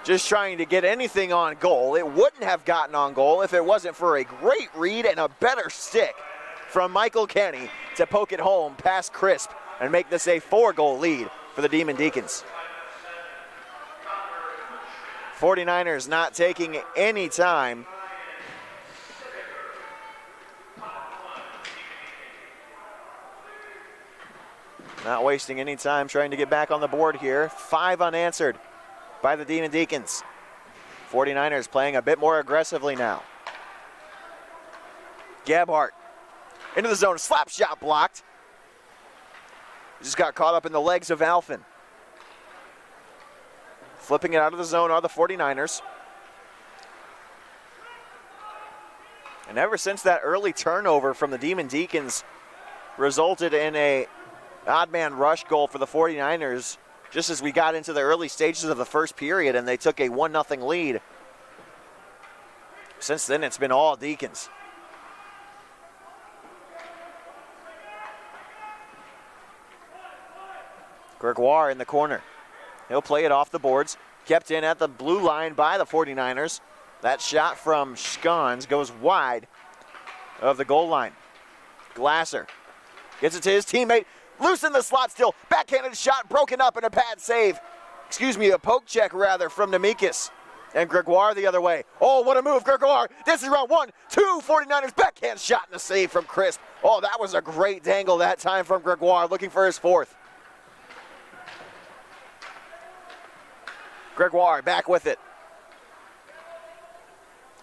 just trying to get anything on goal. It wouldn't have gotten on goal if it wasn't for a great read and a better stick from Michael Kenny to poke it home past Crisp and make this a 4-goal lead for the Demon Deacons. 49ers not taking any time. Not wasting any time trying to get back on the board here. 5 unanswered by the Demon Deacons. 49ers playing a bit more aggressively now. Gebhardt into the zone, slap shot blocked. Just got caught up in the legs of Alphen. Flipping it out of the zone are the 49ers. And ever since that early turnover from the Demon Deacons resulted in a odd man rush goal for the 49ers just as we got into the early stages of the first period and they took a 1-0 lead. Since then, it's been all Deacons. Gregoire in the corner. He'll play it off the boards. Kept in at the blue line by the 49ers. That shot from Scons goes wide of the goal line. Glasser gets it to his teammate. Loose in the slot still. Backhanded shot broken up and a pad save. A poke check rather from Nemekis. And Gregoire the other way. Oh, what a move, Gregoire. This is round 1, 2, 49ers backhand shot and a save from Crisp. Oh, that was a great dangle that time from Gregoire, looking for his 4th. Gregoire back with it.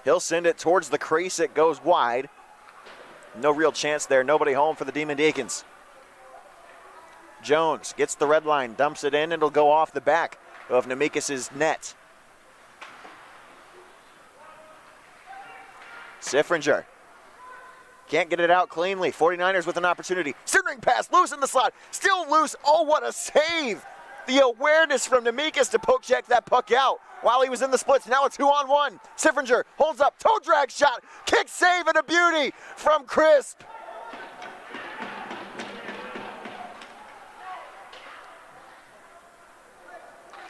He'll send it towards the crease. It goes wide. No real chance there. Nobody home for the Demon Deacons. Jones gets the red line, dumps it in, and it'll go off the back of Nemekis' net. Siffringer can't get it out cleanly. 49ers with an opportunity. Centering pass, loose in the slot. Still loose. Oh, what a save. The awareness from Nemekis to poke check that puck out while he was in the splits. Now a 2-on-1. Siffringer holds up, toe drag shot, kick save and a beauty from Crisp.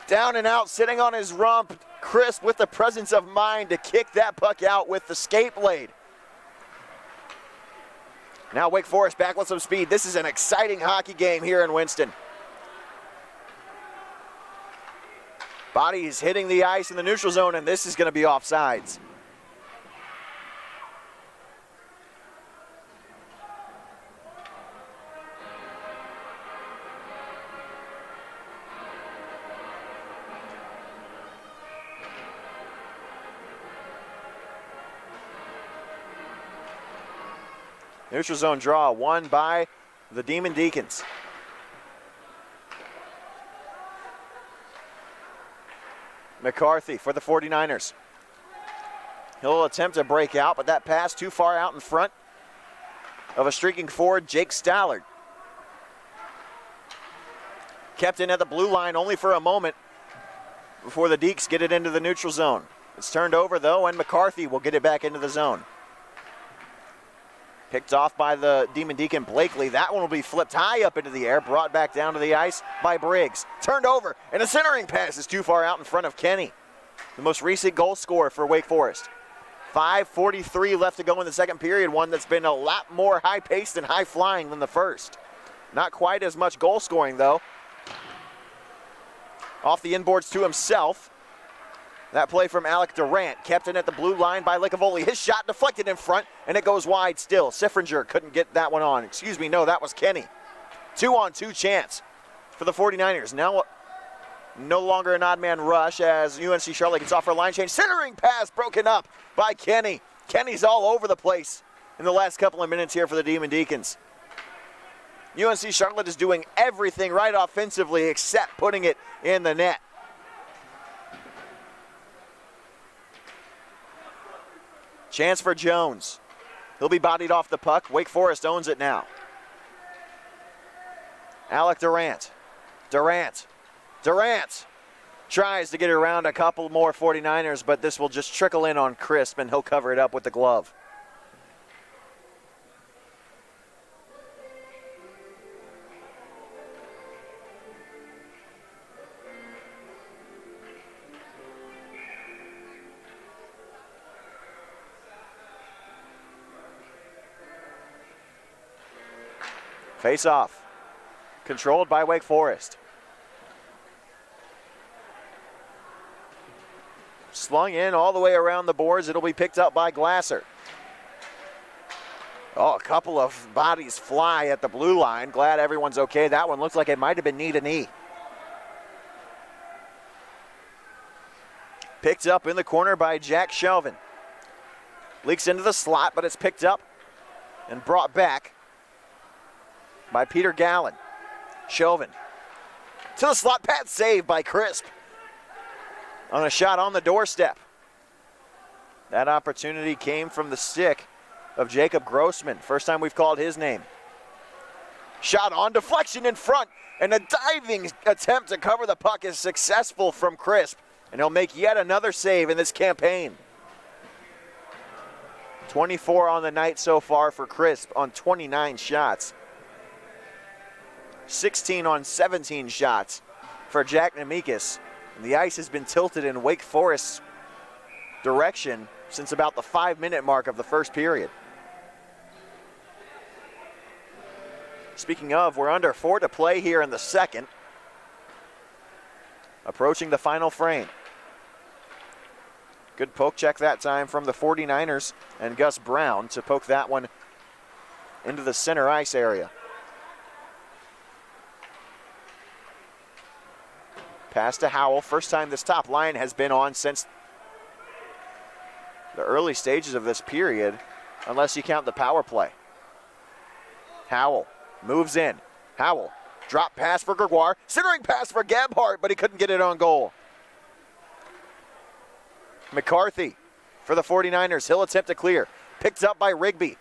Down and out, sitting on his rump. Crisp with the presence of mind to kick that puck out with the skate blade. Now Wake Forest back with some speed. This is an exciting hockey game here in Winston. Bodies hitting the ice in the neutral zone, and this is going to be offsides. Neutral zone draw won by the Demon Deacons. McCarthy for the 49ers. He'll attempt to break out, but that pass too far out in front of a streaking forward, Jake Stallard. Kept in at the blue line only for a moment before the Deeks get it into the neutral zone. It's turned over though, and McCarthy will get it back into the zone. Picked off by the Demon Deacon Blakely. That one will be flipped high up into the air, brought back down to the ice by Briggs. Turned over, and a centering pass is too far out in front of Kenny, the most recent goal scorer for Wake Forest. 5:43 left to go in the second period, one that's been a lot more high-paced and high-flying than the first. Not quite as much goal scoring, though. Off the inboards to himself. That play from Alec Durant, kept in at the blue line by Licavoli. His shot deflected in front, and it goes wide still. Siffringer couldn't get that one on. No, that was Kenny. 2-on-2 chance for the 49ers. Now no longer an odd man rush as UNC Charlotte gets off for a line change. Centering pass broken up by Kenny. Kenny's all over the place in the last couple of minutes here for the Demon Deacons. UNC Charlotte is doing everything right offensively except putting it in the net. Chance for Jones. He'll be bodied off the puck. Wake Forest owns it now. Alec Durant. Durant tries to get around a couple more 49ers, but this will just trickle in on Crisp, and he'll cover it up with the glove. Face off. Controlled by Wake Forest. Slung in all the way around the boards. It'll be picked up by Glasser. Oh, a couple of bodies fly at the blue line. Glad everyone's okay. That one looks like it might have been knee to knee. Picked up in the corner by Jack Shelvin. Leaks into the slot, but it's picked up and brought back by Peter Gallen. Chauvin to the slot, pass saved by Crisp on a shot on the doorstep. That opportunity came from the stick of Jacob Grossman. First time we've called his name. Shot on deflection in front, and a diving attempt to cover the puck is successful from Crisp, and he'll make yet another save in this campaign. 24 on the night so far for Crisp on 29 shots. 16 on 17 shots for Jack Nemekis. And the ice has been tilted in Wake Forest's direction since about the 5-minute mark of the first period. Speaking of, we're under 4 to play here in the second. Approaching the final frame. Good poke check that time from the 49ers and Gus Brown to poke that one into the center ice area. Pass to Howell. First time this top line has been on since the early stages of this period, unless you count the power play. Howell moves in. Howell, drop pass for Gregoire. Centering pass for Gebhardt, but he couldn't get it on goal. McCarthy for the 49ers. He'll attempt to clear. Picked up by Rigby.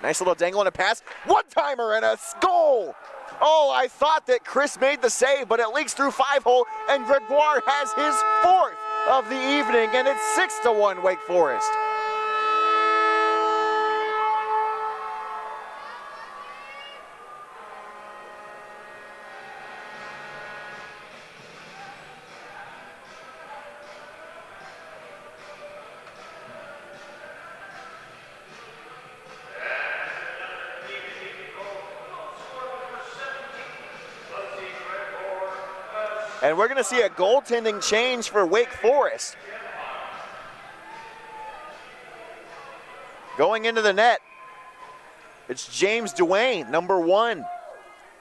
Nice little dangle and a pass. One-timer and a goal! Oh, I thought that Chris made the save, but it leaks through 5-hole, and Gregoire has his 4th of the evening, and it's 6-1 Wake Forest. And we're going to see a goaltending change for Wake Forest. Going into the net, it's James Duane, number 1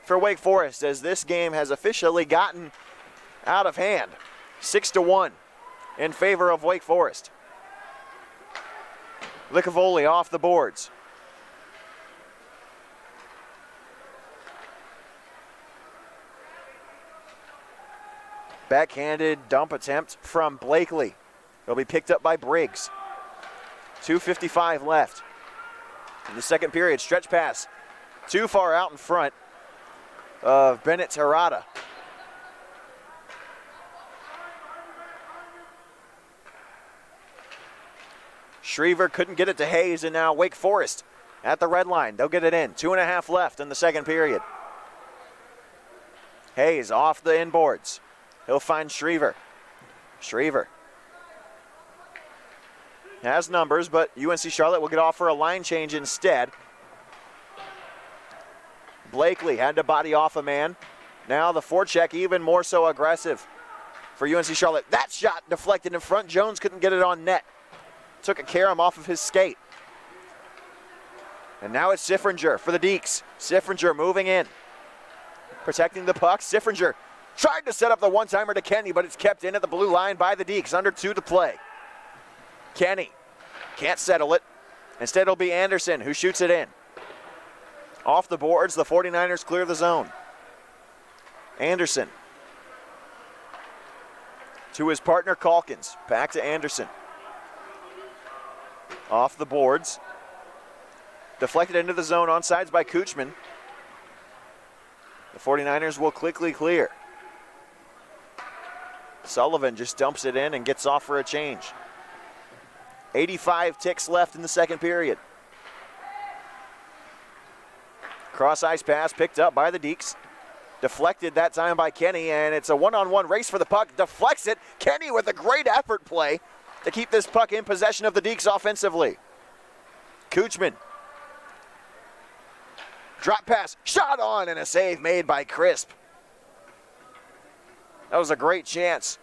for Wake Forest, as this game has officially gotten out of hand. 6-1 in favor of Wake Forest. Licavoli off the boards. Backhanded dump attempt from Blakely. It'll be picked up by Briggs. 2:55 left in the second period. Stretch pass too far out in front of Bennett Terrata. Schriever couldn't get it to Hayes, and now Wake Forest at the red line. They'll get it in. 2.5 left in the second period. Hayes off the inboards. He'll find Schriever. Schriever has numbers, but UNC Charlotte will get off for a line change instead. Blakely had to body off a man. Now the forecheck even more so aggressive for UNC Charlotte. That shot deflected in front. Jones couldn't get it on net. Took a carom off of his skate. And now it's Siffringer for the Deeks. Siffringer moving in. Protecting the puck. Siffringer tried to set up the one-timer to Kenny, but it's kept in at the blue line by the Deeks. Under 2 to play. Kenny can't settle it. Instead, it'll be Anderson who shoots it in. Off the boards, the 49ers clear the zone. Anderson to his partner Calkins. Back to Anderson. Off the boards. Deflected into the zone, onsides by Kuchman. The 49ers will quickly clear. Sullivan just dumps it in and gets off for a change. 85 ticks left in the second period. Cross ice pass picked up by the Deeks. Deflected that time by Kenny, and it's a one-on-one race for the puck. Deflects it. Kenny with a great effort play to keep this puck in possession of the Deeks offensively. Kuchman. Drop pass, shot on, and a save made by Crisp. That was a great chance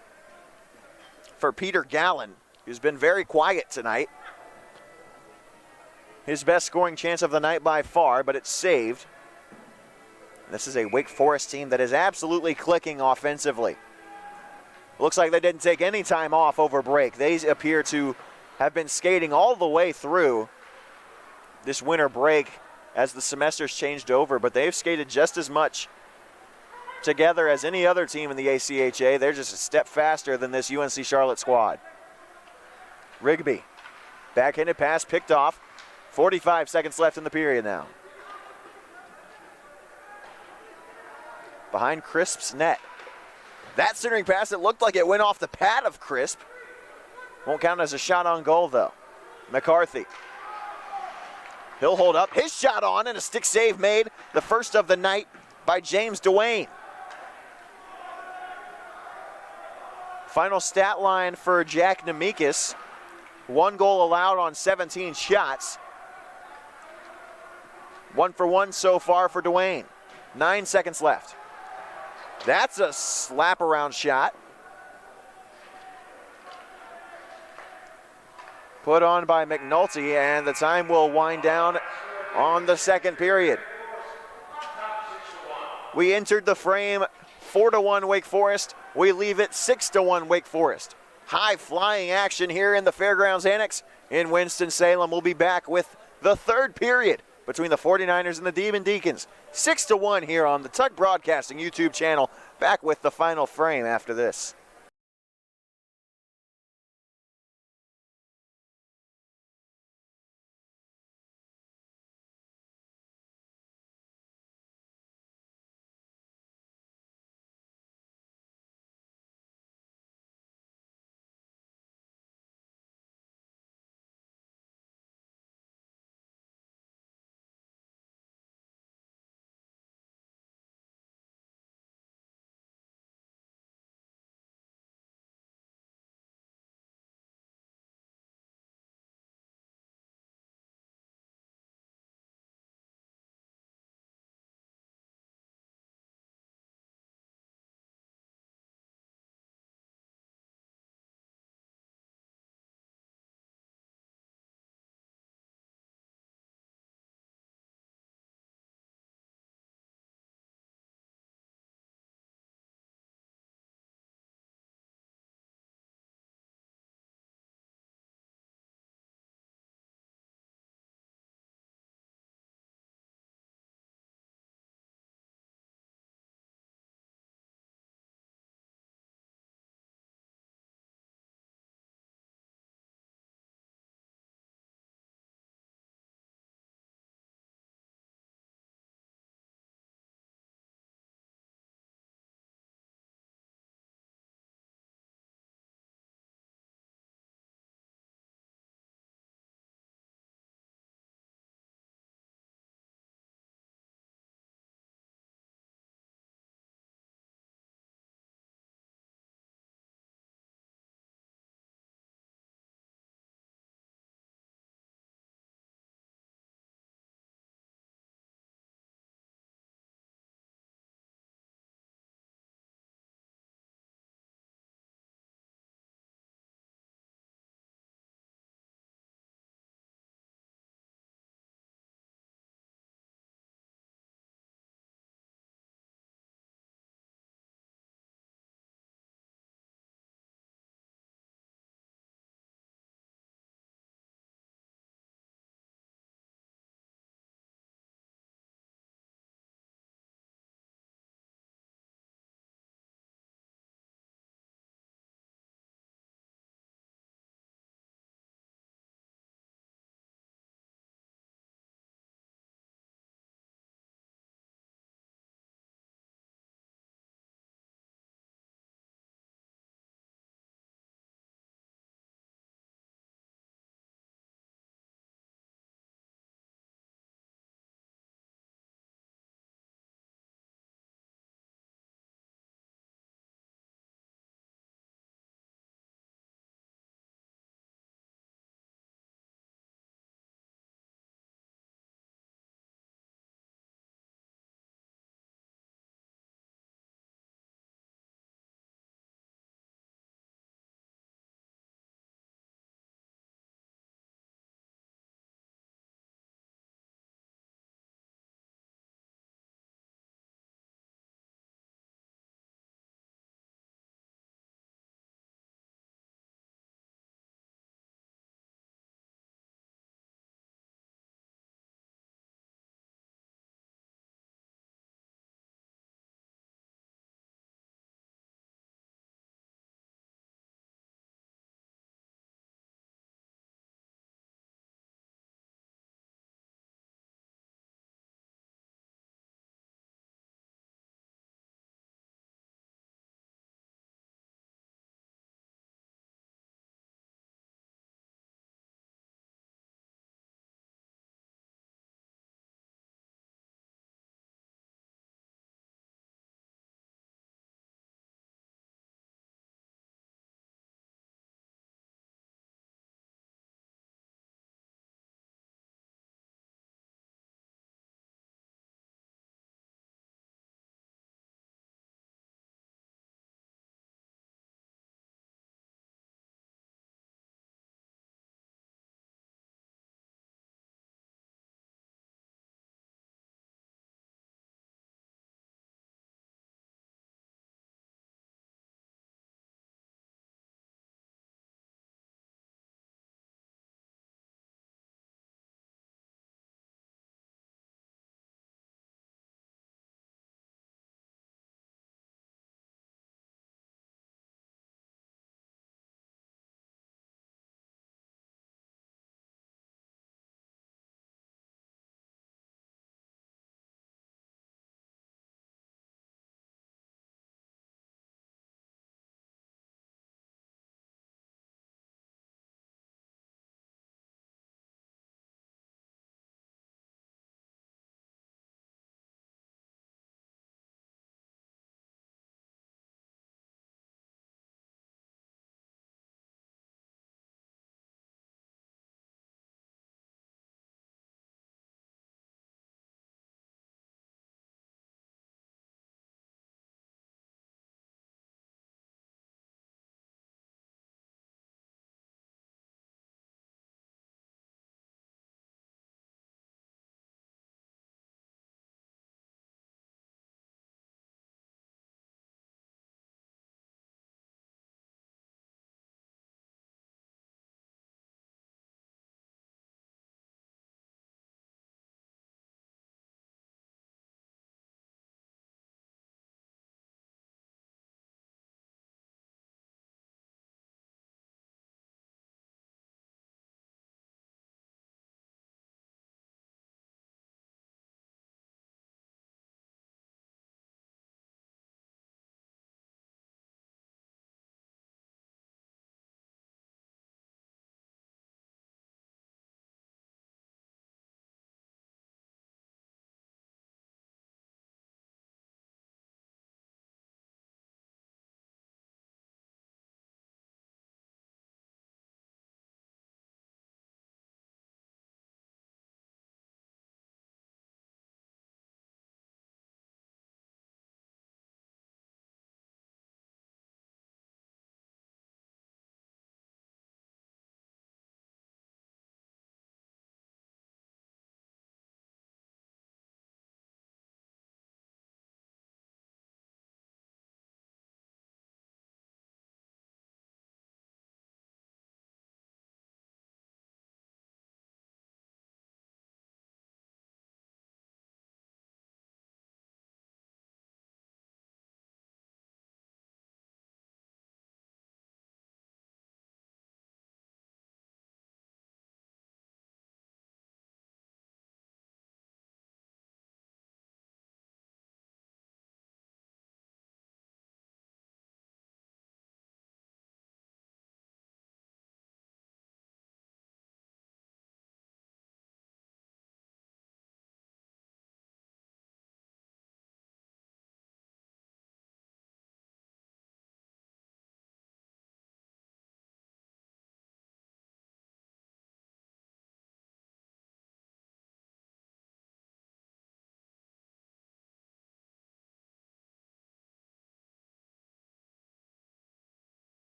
for Peter Gallen, who's been very quiet tonight. His best scoring chance of the night by far, but it's saved. This is a Wake Forest team that is absolutely clicking offensively. Looks like they didn't take any time off over break. They appear to have been skating all the way through this winter break as the semester's changed over, but they've skated just as much together as any other team in the ACHA. They're just a step faster than this UNC Charlotte squad. Rigby, backhanded pass picked off. 45 seconds left in the period now. Behind Crisp's net. That centering pass, it looked like it went off the pad of Crisp. Won't count as a shot on goal, though. McCarthy. He'll hold up. His shot on, and a stick save made, the first of the night by James Dwayne. Final stat line for Jack Nemekis. 1 goal allowed on 17 shots. 1 for 1 so far for Dwayne. 9 seconds left. That's a slap around shot. Put on by McNulty, and the time will wind down on the second period. We entered the frame 4-1 Wake Forest. We leave it 6-1 Wake Forest. High flying action here in the Fairgrounds Annex in Winston-Salem. We'll be back with the third period between the 49ers and the Demon Deacons. 6-1 here on the Tuck Broadcasting YouTube channel. Back with the final frame after this.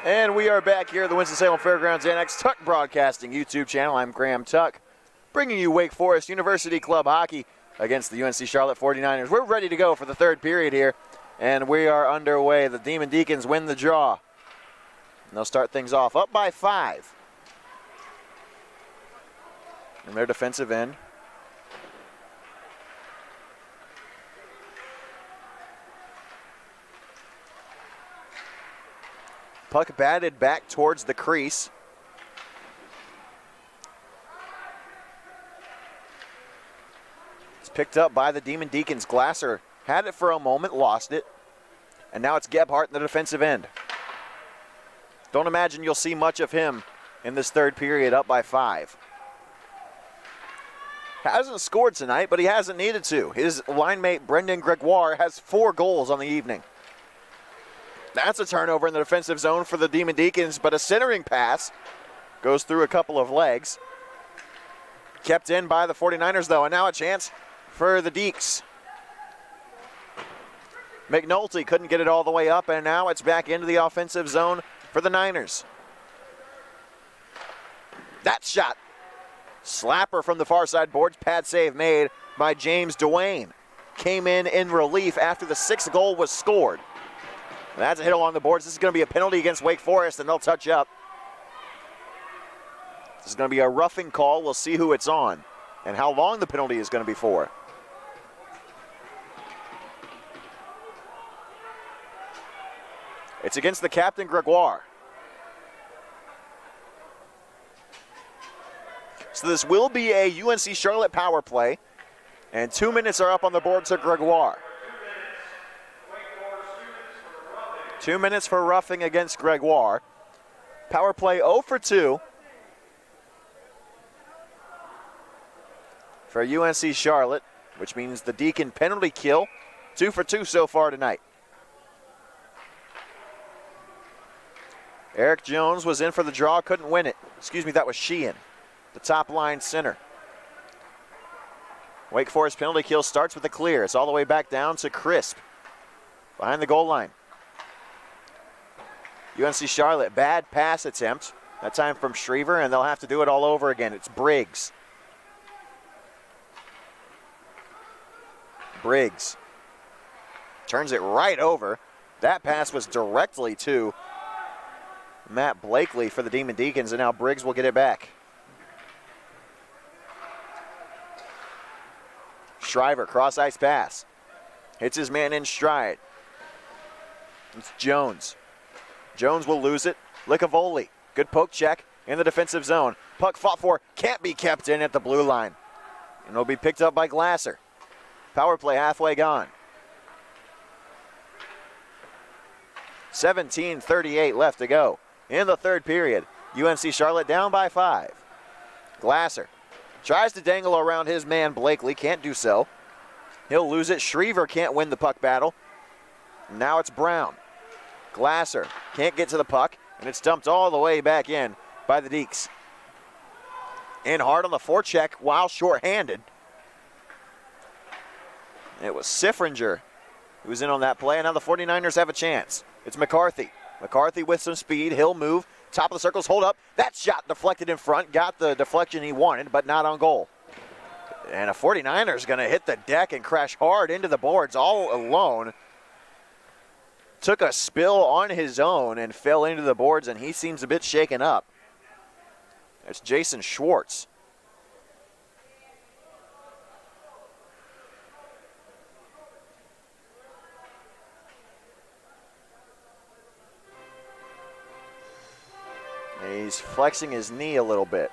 And we are back here at the Winston-Salem Fairgrounds Annex Tuck Broadcasting YouTube channel. I'm Graham Tuck, bringing you Wake Forest University Club hockey against the UNC Charlotte 49ers. We're ready to go for the third period here, and we are underway. The Demon Deacons win the draw. And they'll start things off up by 5. In their defensive end. Puck batted back towards the crease. It's picked up by the Demon Deacons. Glasser had it for a moment, lost it. And now it's Gebhardt in the defensive end. Don't imagine you'll see much of him in this third period, up by 5. Hasn't scored tonight, but he hasn't needed to. His line mate, Brendan Gregoire, has 4 goals on the evening. That's a turnover in the defensive zone for the Demon Deacons, but a centering pass goes through a couple of legs. Kept in by the 49ers, though, and now a chance for the Deeks. McNulty couldn't get it all the way up, and now it's back into the offensive zone for the Niners. That shot. Slapper from the far side boards. Pad save made by James Duane. Came in relief after the 6th goal was scored. That's a hit along the boards. This is going to be a penalty against Wake Forest, and they'll touch up. This is going to be a roughing call. We'll see who it's on and how long the penalty is going to be for. It's against the captain, Gregoire. So this will be a UNC Charlotte power play, and 2 minutes are up on the board to Gregoire. 2 minutes for roughing against Gregoire. Power play 0 for 2 for UNC Charlotte, which means the Deacon penalty kill. 2 for 2 so far tonight. Eric Jones was in for the draw, couldn't win it. Excuse me, that was Sheehan, the top line center. Wake Forest penalty kill starts with a clear. It's all the way back down to Crisp behind the goal line. UNC Charlotte, bad pass attempt. That time from Schriever, and they'll have to do it all over again. It's Briggs. Briggs turns it right over. That pass was directly to Matt Blakely for the Demon Deacons, and now Briggs will get it back. Shriver, cross-ice pass. Hits his man in stride. It's Jones. Jones will lose it. Licavoli, good poke check in the defensive zone. Puck fought for, can't be kept in at the blue line. And it'll be picked up by Glasser. Power play halfway gone. 17:38 left to go in the third period. UNC Charlotte down by 5. Glasser tries to dangle around his man Blakely, can't do so. He'll lose it. Schriever can't win the puck battle. Now it's Brown. Glasser can't get to the puck, and it's dumped all the way back in by the Deeks. In hard on the forecheck while shorthanded. It was Siffringer who was in on that play, and now the 49ers have a chance. It's McCarthy. McCarthy with some speed. He'll move. Top of the circles, hold up. That shot deflected in front. Got the deflection he wanted, but not on goal. And a 49er is going to hit the deck and crash hard into the boards all alone. Took a spill on his own and fell into the boards, and he seems a bit shaken up. It's Jason Schwartz. He's flexing his knee a little bit.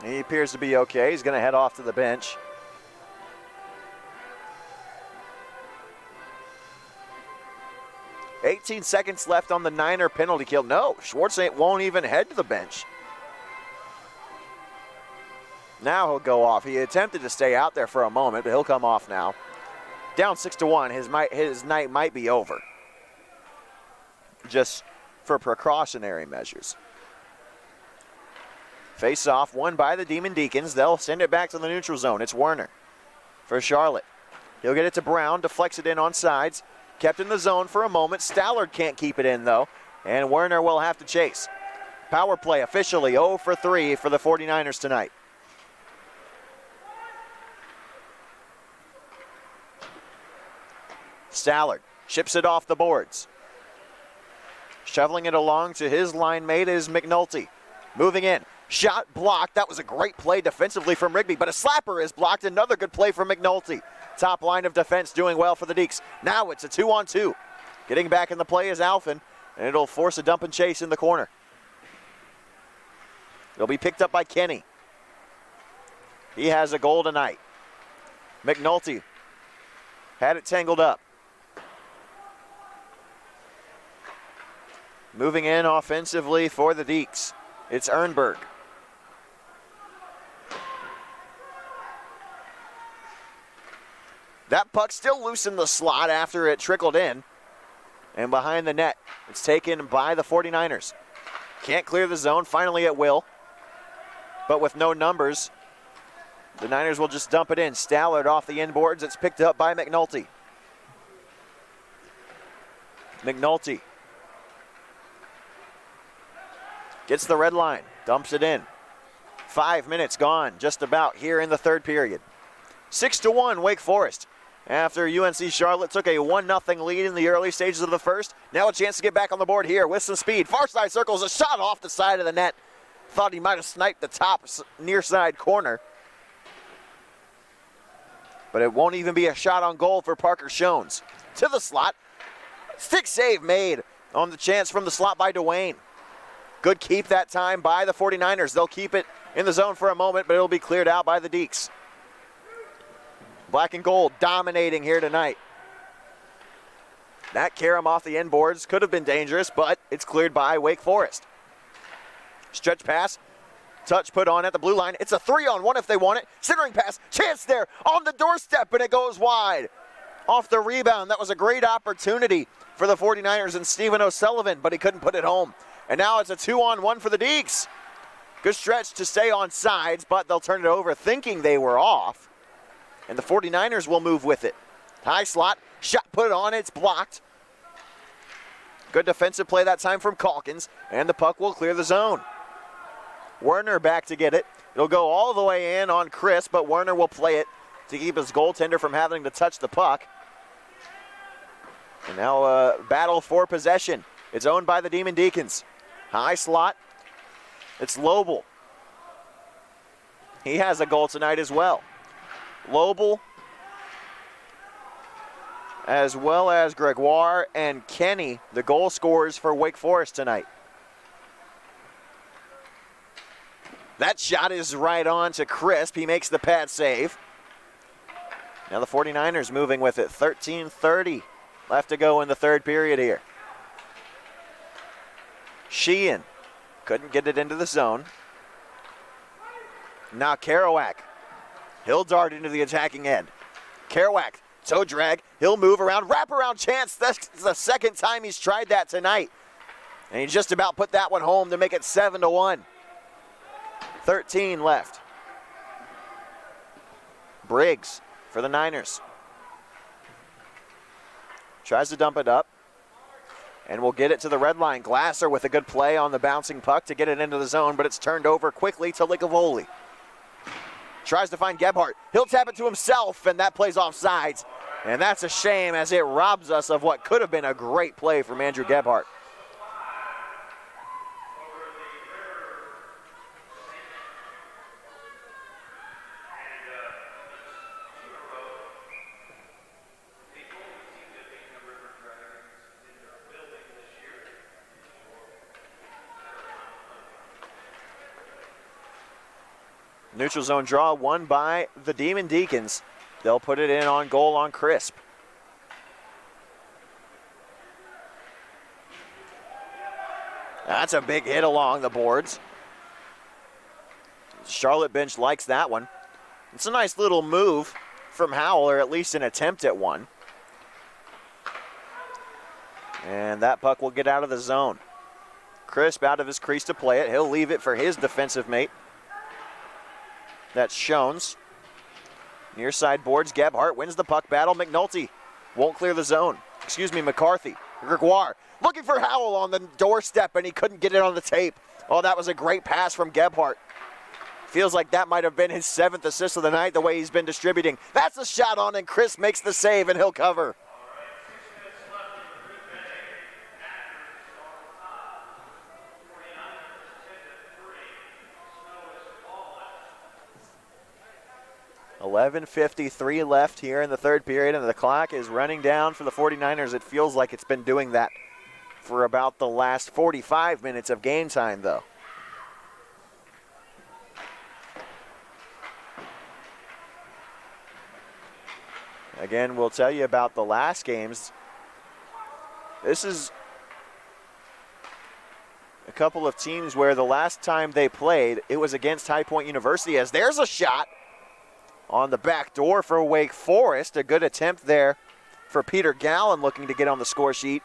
He appears to be okay. He's going to head off to the bench. "18 seconds left on the Niner penalty kill." No, Schwartz won't even head to the bench. Now he'll go off. He attempted to stay out there for a moment, but he'll come off now. Down 6-1, his night might be over. Just for precautionary measures. Face off, won by the Demon Deacons. They'll send it back to the neutral zone. It's Werner for Charlotte. He'll get it to Brown, deflects it in on sides. kept in the zone for a moment. Stallard can't keep it in, though, and Werner will have to chase. Power play officially 0 for 3 for the 49ers tonight. Stallard chips it off the boards. Shoveling it along to his line mate is McNulty. Moving in. Shot blocked. That was a great play defensively from Rigby, but a slapper is blocked. Another good play from McNulty. Top line of defense doing well for the Deeks. Now it's a 2-on-2. Getting back in the play is Alphen, and it'll force a dump and chase in the corner. It'll be picked up by Kenny. He has a goal tonight. McNulty had it tangled up. Moving in offensively for the Deeks, it's Ernberg. That puck still loose in the slot after it trickled in. And behind the net, it's taken by the 49ers. Can't clear the zone, finally it will. But with no numbers, the Niners will just dump it in. Stallard off the inboards, it's picked up by McNulty. McNulty gets the red line, dumps it in. 5 minutes gone, just about here in the third period. 6-1 Wake Forest. After UNC Charlotte took a 1-0 lead in the early stages of the first. Now a chance to get back on the board here with some speed. Far side circles, a shot off the side of the net. Thought he might have sniped the top near side corner. But it won't even be a shot on goal for Parker Shones. To the slot. Stick save made on the chance from the slot by Dwayne. Good keep that time by the 49ers. They'll keep it in the zone for a moment, but it'll be cleared out by the Deeks. Black and gold dominating here tonight. That carom off the inboards could have been dangerous, but it's cleared by Wake Forest. Stretch pass, touch put on at the blue line. It's a 3-on-1 if they want it. Centering pass, chance there on the doorstep, and it goes wide. Off the rebound, that was a great opportunity for the 49ers and Stephen O'Sullivan, but he couldn't put it home. And now it's a 2-on-1 for the Deeks. Good stretch to stay on sides, but they'll turn it over thinking they were off. And the 49ers will move with it. High slot, shot put on, it's blocked. Good defensive play that time from Calkins, and the puck will clear the zone. Werner back to get it. It'll go all the way in on Chris, but Werner will play it to keep his goaltender from having to touch the puck. And now a battle for possession. It's owned by the Demon Deacons. High slot. It's Lobel. He has a goal tonight as well. Lobel, as well as Gregoire and Kenny, the goal scorers for Wake Forest tonight. That shot is right on to Crisp. He makes the pad save. Now the 49ers moving with it. 13:30 left to go in the third period here. Sheehan couldn't get it into the zone. Now Kerouac. He'll dart into the attacking end. Kerouac, toe drag. He'll move around. Wraparound chance. That's the second time he's tried that tonight. And he just about put that one home to make it 7-1. 13 left. Briggs for the Niners. Tries to dump it up. And we'll get it to the red line. Glasser with a good play on the bouncing puck to get it into the zone, but it's turned over quickly to Ligavoli. Tries to find Gebhardt. He'll tap it to himself, and that plays off sides. And that's a shame as it robs us of what could have been a great play from Andrew Gebhardt. Neutral zone draw won by the Demon Deacons. They'll put it in on goal on Crisp. That's a big hit along the boards. Charlotte bench likes that one. It's a nice little move from Howell, or at least an attempt at one. And that puck will get out of the zone. Crisp out of his crease to play it. He'll leave it for his defensive mate. That's Shones. Near side boards, Gebhardt wins the puck battle. McNulty won't clear the zone. McCarthy. Gregoire looking for Howell on the doorstep, and he couldn't get it on the tape. Oh, that was a great pass from Gebhardt. Feels like that might have been his 7th assist of the night, the way he's been distributing. That's a shot on, and Chris makes the save, and he'll cover. .11:53 left here in the third period, and the clock is running down for the 49ers. It feels like it's been doing that for about the last 45 minutes of game time, though. Again, we'll tell you about the last games. This is a couple of teams where the last time they played, it was against High Point University, as there's a shot on the back door for Wake Forest. A good attempt there for Peter Gallen, looking to get on the score sheet,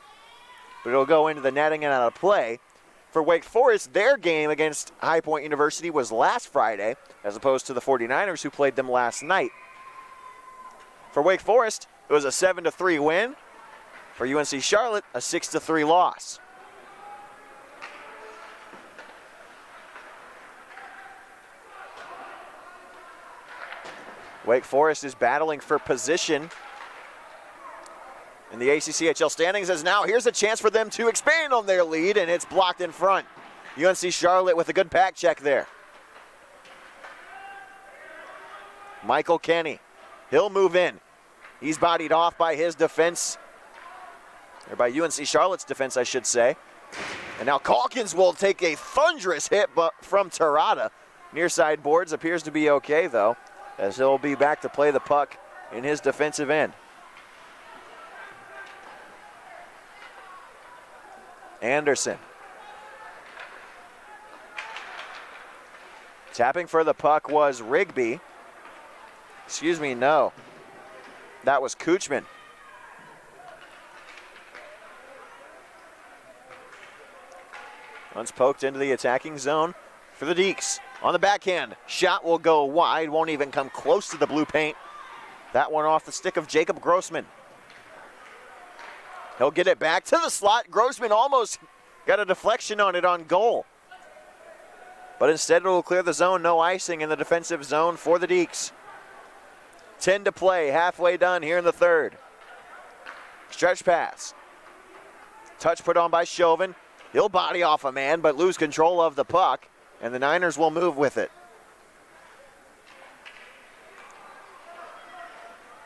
but it'll go into the netting and out of play. For Wake Forest, their game against High Point University was last Friday, as opposed to the 49ers who played them last night. For Wake Forest, it was a 7-3 win. For UNC Charlotte, a 6-3 loss. Wake Forest is battling for position in the ACCHL standings, as now here's a chance for them to expand on their lead, and it's blocked in front. UNC Charlotte with a good pack check there. Michael Kenny, he'll move in. He's bodied off by his defense, or by UNC Charlotte's defense, I should say. And now Calkins will take a thunderous hit from Terada. Near side boards appears to be okay, though, as he'll be back to play the puck in his defensive end. Anderson. Tapping for the puck was Rigby. Excuse me, no. That was Kuchman. Once poked into the attacking zone for the Deeks. On the backhand, shot will go wide, won't even come close to the blue paint. That one off the stick of Jacob Grossman. He'll get it back to the slot. Grossman almost got a deflection on it on goal. But instead it will clear the zone, no icing in the defensive zone for the Deeks. 10 to play, halfway done here in the third. Stretch pass. Touch put on by Chauvin. He'll body off a man, but lose control of the puck, and the Niners will move with it.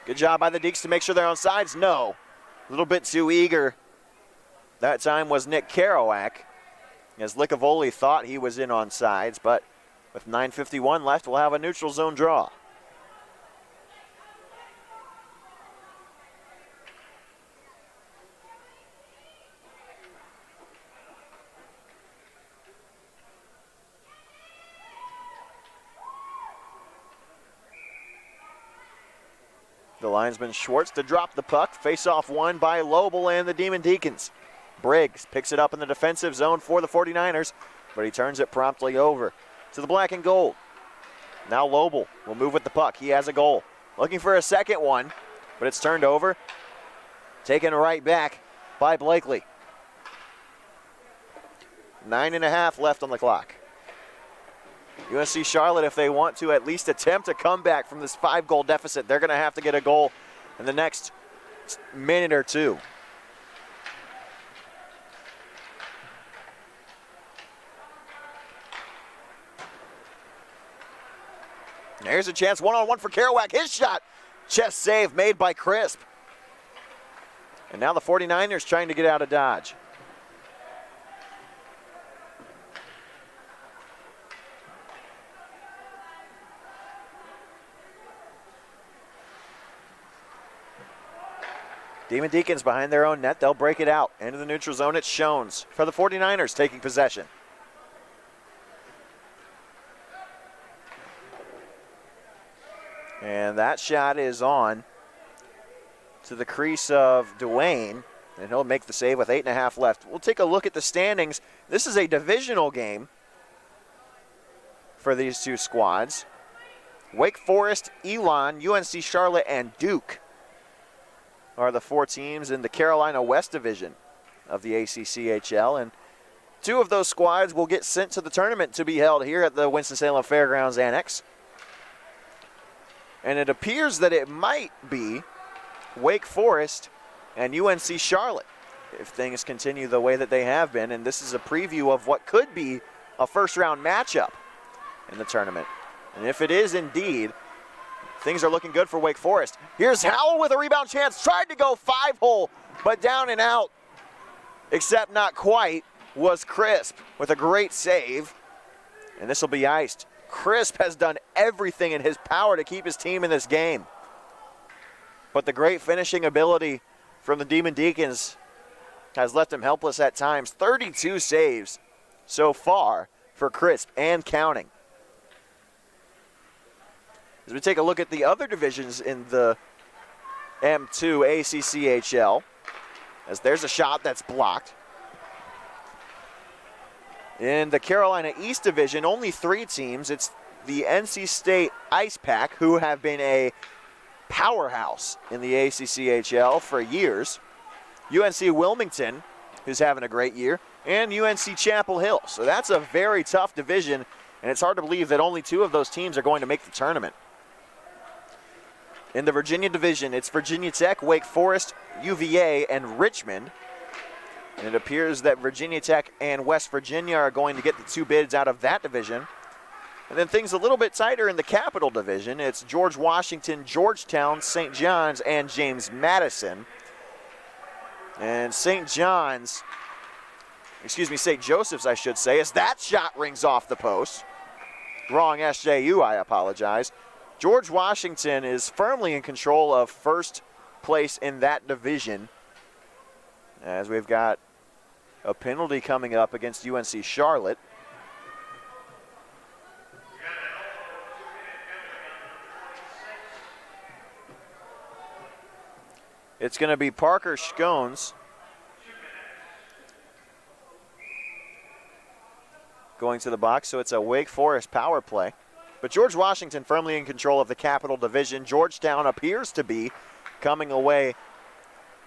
Good job by the Deeks to make sure they're on sides. No. A little bit too eager. That time was Nick Kerouac, as Licavoli thought he was in on sides, but with 9:51 left, we'll have a neutral zone draw. The linesman Schwartz to drop the puck. Face-off won by Lobel and the Demon Deacons. Briggs picks it up in the defensive zone for the 49ers, but he turns it promptly over to the black and gold. Now Lobel will move with the puck. He has a goal. Looking for a second one, but it's turned over. Taken right back by Blakely. 9.5 left on the clock. UNC Charlotte, if they want to at least attempt a comeback from this 5-goal deficit, they're going to have to get a goal in the next minute or two. There's a chance, one-on-one for Kerouac. His shot, chest save made by Crisp. And now the 49ers trying to get out of Dodge. Demon Deacons behind their own net. They'll break it out. Into the neutral zone, it's Shones for the 49ers taking possession. And that shot is on to the crease of Dwayne, and he'll make the save with 8.5 left. We'll take a look at the standings. This is a divisional game for these two squads. Wake Forest, Elon, UNC Charlotte, and Duke are the 4 teams in the Carolina West Division of the ACCHL, and 2 of those squads will get sent to the tournament to be held here at the Winston-Salem Fairgrounds Annex. And it appears that it might be Wake Forest and UNC Charlotte if things continue the way that they have been, and this is a preview of what could be a first-round matchup in the tournament. And if it is indeed, things are looking good for Wake Forest. Here's Howell with a rebound chance. Tried to go 5-hole, but down and out. Except not quite was Crisp with a great save. And this will be iced. Crisp has done everything in his power to keep his team in this game. But the great finishing ability from the Demon Deacons has left him helpless at times. 32 saves so far for Crisp and counting. As we take a look at the other divisions in the M2 ACCHL, as there's a shot that's blocked. In the Carolina East Division, only 3 teams. It's the NC State Ice Pack, who have been a powerhouse in the ACCHL for years. UNC Wilmington, who's having a great year, and UNC Chapel Hill. So that's a very tough division, and it's hard to believe that only 2 of those teams are going to make the tournament. In the Virginia division, it's Virginia Tech, Wake Forest, UVA, and Richmond. And it appears that Virginia Tech and West Virginia are going to get the 2 bids out of that division. And then things a little bit tighter in the Capital Division. It's George Washington, Georgetown, St. John's, and James Madison. And St. Joseph's, I should say, as that shot rings off the post. Wrong SJU, I apologize. George Washington is firmly in control of first place in that division, as we've got a penalty coming up against UNC Charlotte. It's going to be Parker Scones going to the box, so it's a Wake Forest power play. But George Washington firmly in control of the Capital Division. Georgetown appears to be coming away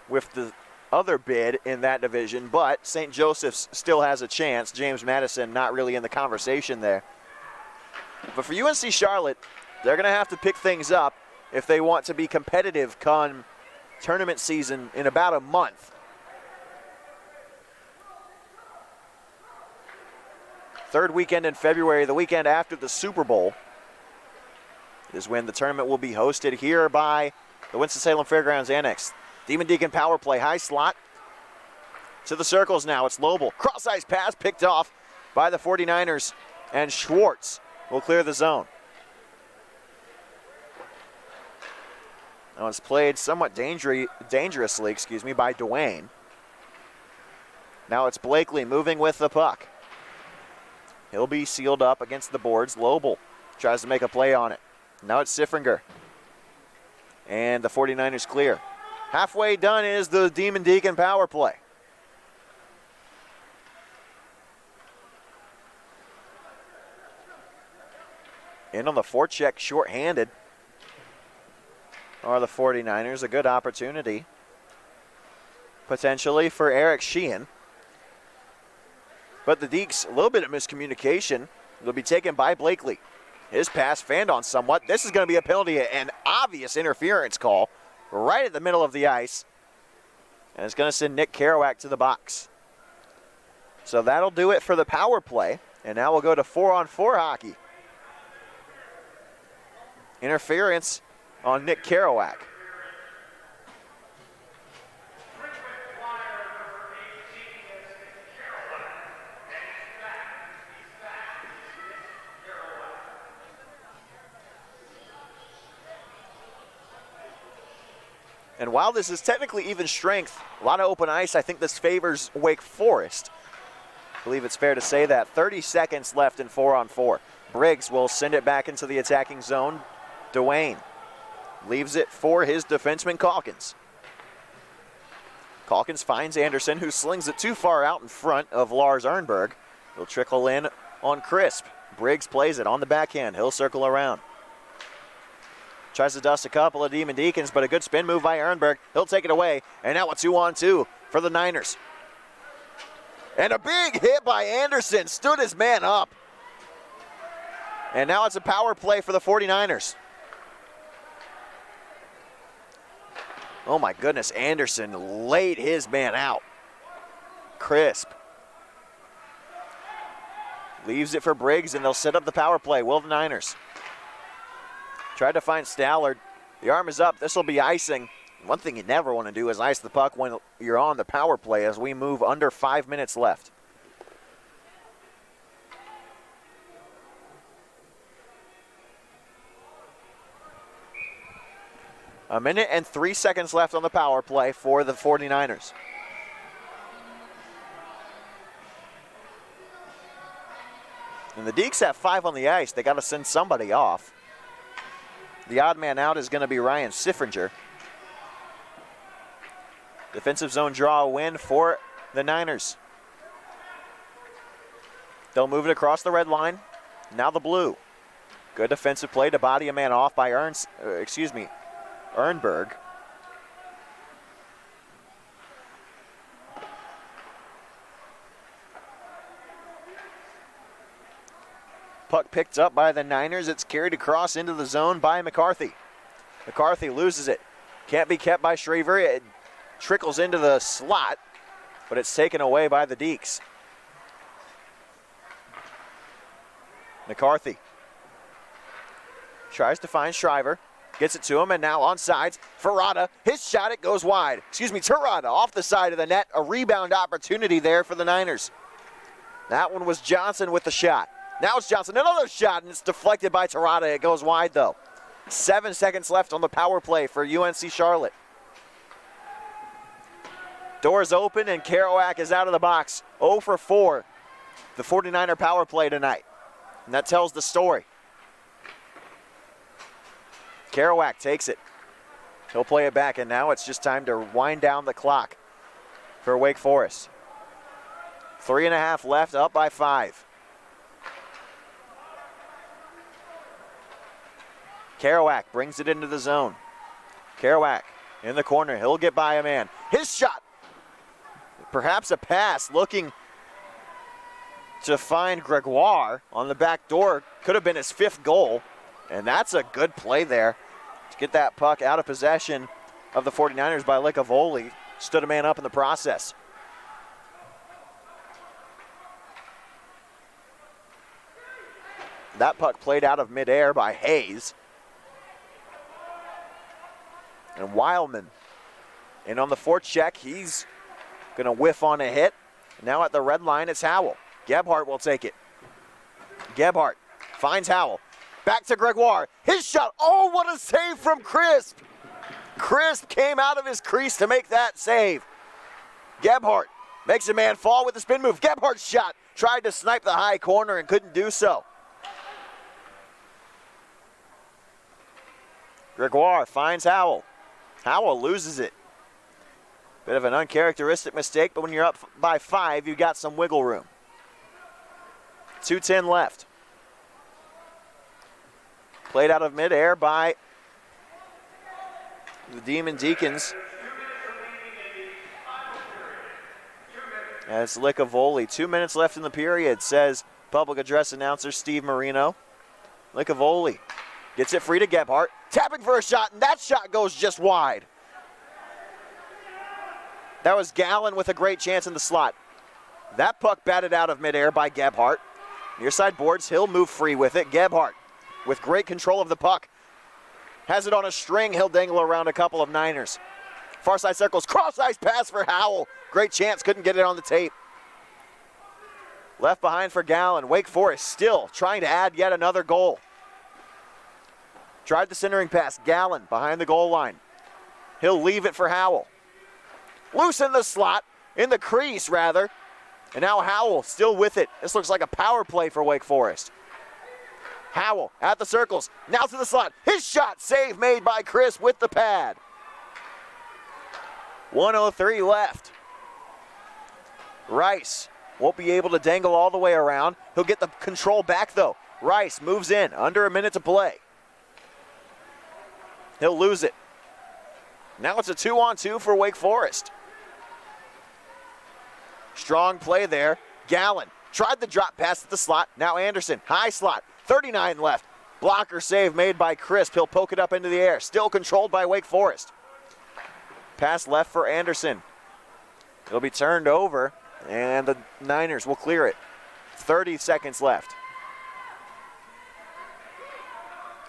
with the other bid in that division, but St. Joseph's still has a chance. James Madison not really in the conversation there. But for UNC Charlotte, they're going to have to pick things up if they want to be competitive come tournament season in about a month. Third weekend in February, the weekend after the Super Bowl, is when the tournament will be hosted here by the Winston-Salem Fairgrounds Annex. Demon Deacon power play, high slot. To the circles now, it's Lobel. Cross-ice pass picked off by the 49ers, and Schwartz will clear the zone. Now it's played somewhat dangerously, by Dwayne. Now it's Blakely moving with the puck. He'll be sealed up against the boards. Lobel tries to make a play on it. Now it's Siffringer. And the 49ers clear. Halfway done is the Demon Deacon power play. In on the forecheck, shorthanded, are the 49ers. A good opportunity, potentially, for Eric Sheehan. But the Deeks, a little bit of miscommunication. Will be taken by Blakely. His pass fanned on somewhat. This is going to be a penalty, an obvious interference call right at the middle of the ice. And it's going to send Nick Kerouac to the box. So that'll do it for the power play. And now we'll go to 4-on-4 hockey. Interference on Nick Kerouac. And while this is technically even strength, a lot of open ice, I think this favors Wake Forest. I believe it's fair to say that. 30 seconds left in 4-on-4. Briggs will send it back into the attacking zone. Dwayne leaves it for his defenseman, Calkins. Calkins finds Anderson, who slings it too far out in front of Lars Ernberg. He'll trickle in on Crisp. Briggs plays it on the backhand. He'll circle around. Tries to dust a couple of Demon Deacons, but a good spin move by Ehrenberg. He'll take it away, and now a 2-on-2 for the Niners. And a big hit by Anderson, stood his man up. And now it's a power play for the 49ers. Oh my goodness, Anderson laid his man out. Crisp. Leaves it for Briggs, and they'll set up the power play, will the Niners. Tried to find Stallard. The arm is up. This will be icing. One thing you never want to do is ice the puck when you're on the power play as we move under 5 minutes left. A minute and 3 seconds left on the power play for the 49ers. And the Deeks have 5 on the ice. They got to send somebody off. The odd man out is going to be Ryan Siffringer. Defensive zone draw win for the Niners. They'll move it across the red line. Now the blue. Good defensive play to body a man off by Ehrenberg. Puck picked up by the Niners. It's carried across into the zone by McCarthy. McCarthy loses it. Can't be kept by Shraver. It trickles into the slot, but it's taken away by the Deeks. McCarthy tries to find Shriver. Gets it to him, and now on sides. Ferrata, his shot, it goes wide. Terrata off the side of the net. A rebound opportunity there for the Niners. That one was Johnson with the shot. Now it's Johnson, another shot, and it's deflected by Terrata. It goes wide, though. 7 seconds left on the power play for UNC Charlotte. Doors open, and Kerouac is out of the box. 0 for 4, the 49er power play tonight. And that tells the story. Kerouac takes it. He'll play it back, and now it's just time to wind down the clock for Wake Forest. 3.5 left, up by 5. Kerouac brings it into the zone. Kerouac in the corner. He'll get by a man. His shot. Perhaps a pass looking to find Gregoire on the back door. Could have been his 5th goal. And that's a good play there to get that puck out of possession of the 49ers by Licavoli. Stood a man up in the process. That puck played out of midair by Hayes. And Wildman in on the forecheck. He's going to whiff on a hit. Now at the red line, it's Howell. Gebhardt will take it. Gebhardt finds Howell. Back to Gregoire. His shot. Oh, what a save from Crisp. Crisp came out of his crease to make that save. Gebhardt makes a man fall with the spin move. Gebhardt's shot. Tried to snipe the high corner and couldn't do so. Gregoire finds Howell. Howell loses it. Bit of an uncharacteristic mistake, but when you're up by 5, you've got some wiggle room. 2:10 left. Played out of midair by the Demon Deacons. As Licavoli. 2 minutes left in the period, says public address announcer Steve Marino. Licavoli gets it free to Gebhardt. Tapping for a shot, and that shot goes just wide. That was Gallen with a great chance in the slot. That puck batted out of midair by Gebhardt. Near side boards, he'll move free with it. Gebhardt with great control of the puck. Has it on a string, he'll dangle around a couple of Niners. Far side circles, cross-ice pass for Howell. Great chance, couldn't get it on the tape. Left behind for Gallen. Wake Forest still trying to add yet another goal. Tried the centering pass. Gallen behind the goal line. He'll leave it for Howell. Loose in the slot, in the crease rather. And now Howell still with it. This looks like a power play for Wake Forest. Howell at the circles, now to the slot. His shot, save made by Chris with the pad. 1:03 left. Rice won't be able to dangle all the way around. He'll get the control back though. Rice moves in, under a minute to play. He'll lose it. Now it's a 2-on-2 for Wake Forest. Strong play there. Gallen tried the drop pass at the slot. Now Anderson, high slot, 39 left. Blocker save made by Crisp. He'll poke it up into the air. Still controlled by Wake Forest. Pass left for Anderson. It'll be turned over, and the Niners will clear it. 30 seconds left.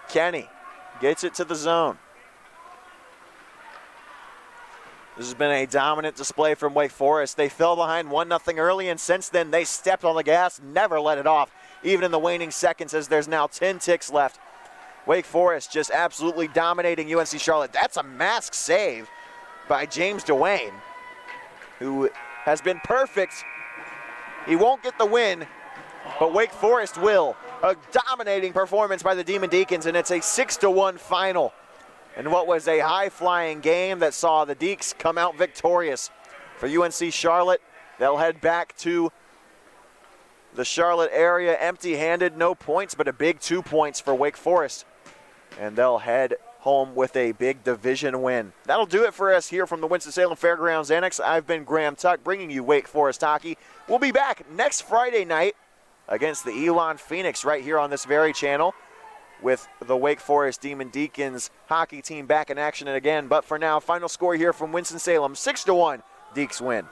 Kenny gets it to the zone. This has been a dominant display from Wake Forest. They fell behind 1-0 early, and since then they stepped on the gas, never let it off, even in the waning seconds as there's now 10 ticks left. Wake Forest just absolutely dominating UNC Charlotte. That's a mask save by James Dwayne, who has been perfect. He won't get the win, but Wake Forest will. A dominating performance by the Demon Deacons, and it's a 6-1 final. And what was a high-flying game that saw the Deeks come out victorious. For UNC Charlotte, they'll head back to the Charlotte area empty-handed, no points, but a big 2 points for Wake Forest. And they'll head home with a big division win. That'll do it for us here from the Winston-Salem Fairgrounds Annex. I've been Graham Tuck, bringing you Wake Forest hockey. We'll be back next Friday night against the Elon Phoenix right here on this very channel, with the Wake Forest Demon Deacons hockey team back in action again. But for now, final score here from Winston-Salem, 6-1, Deeks win.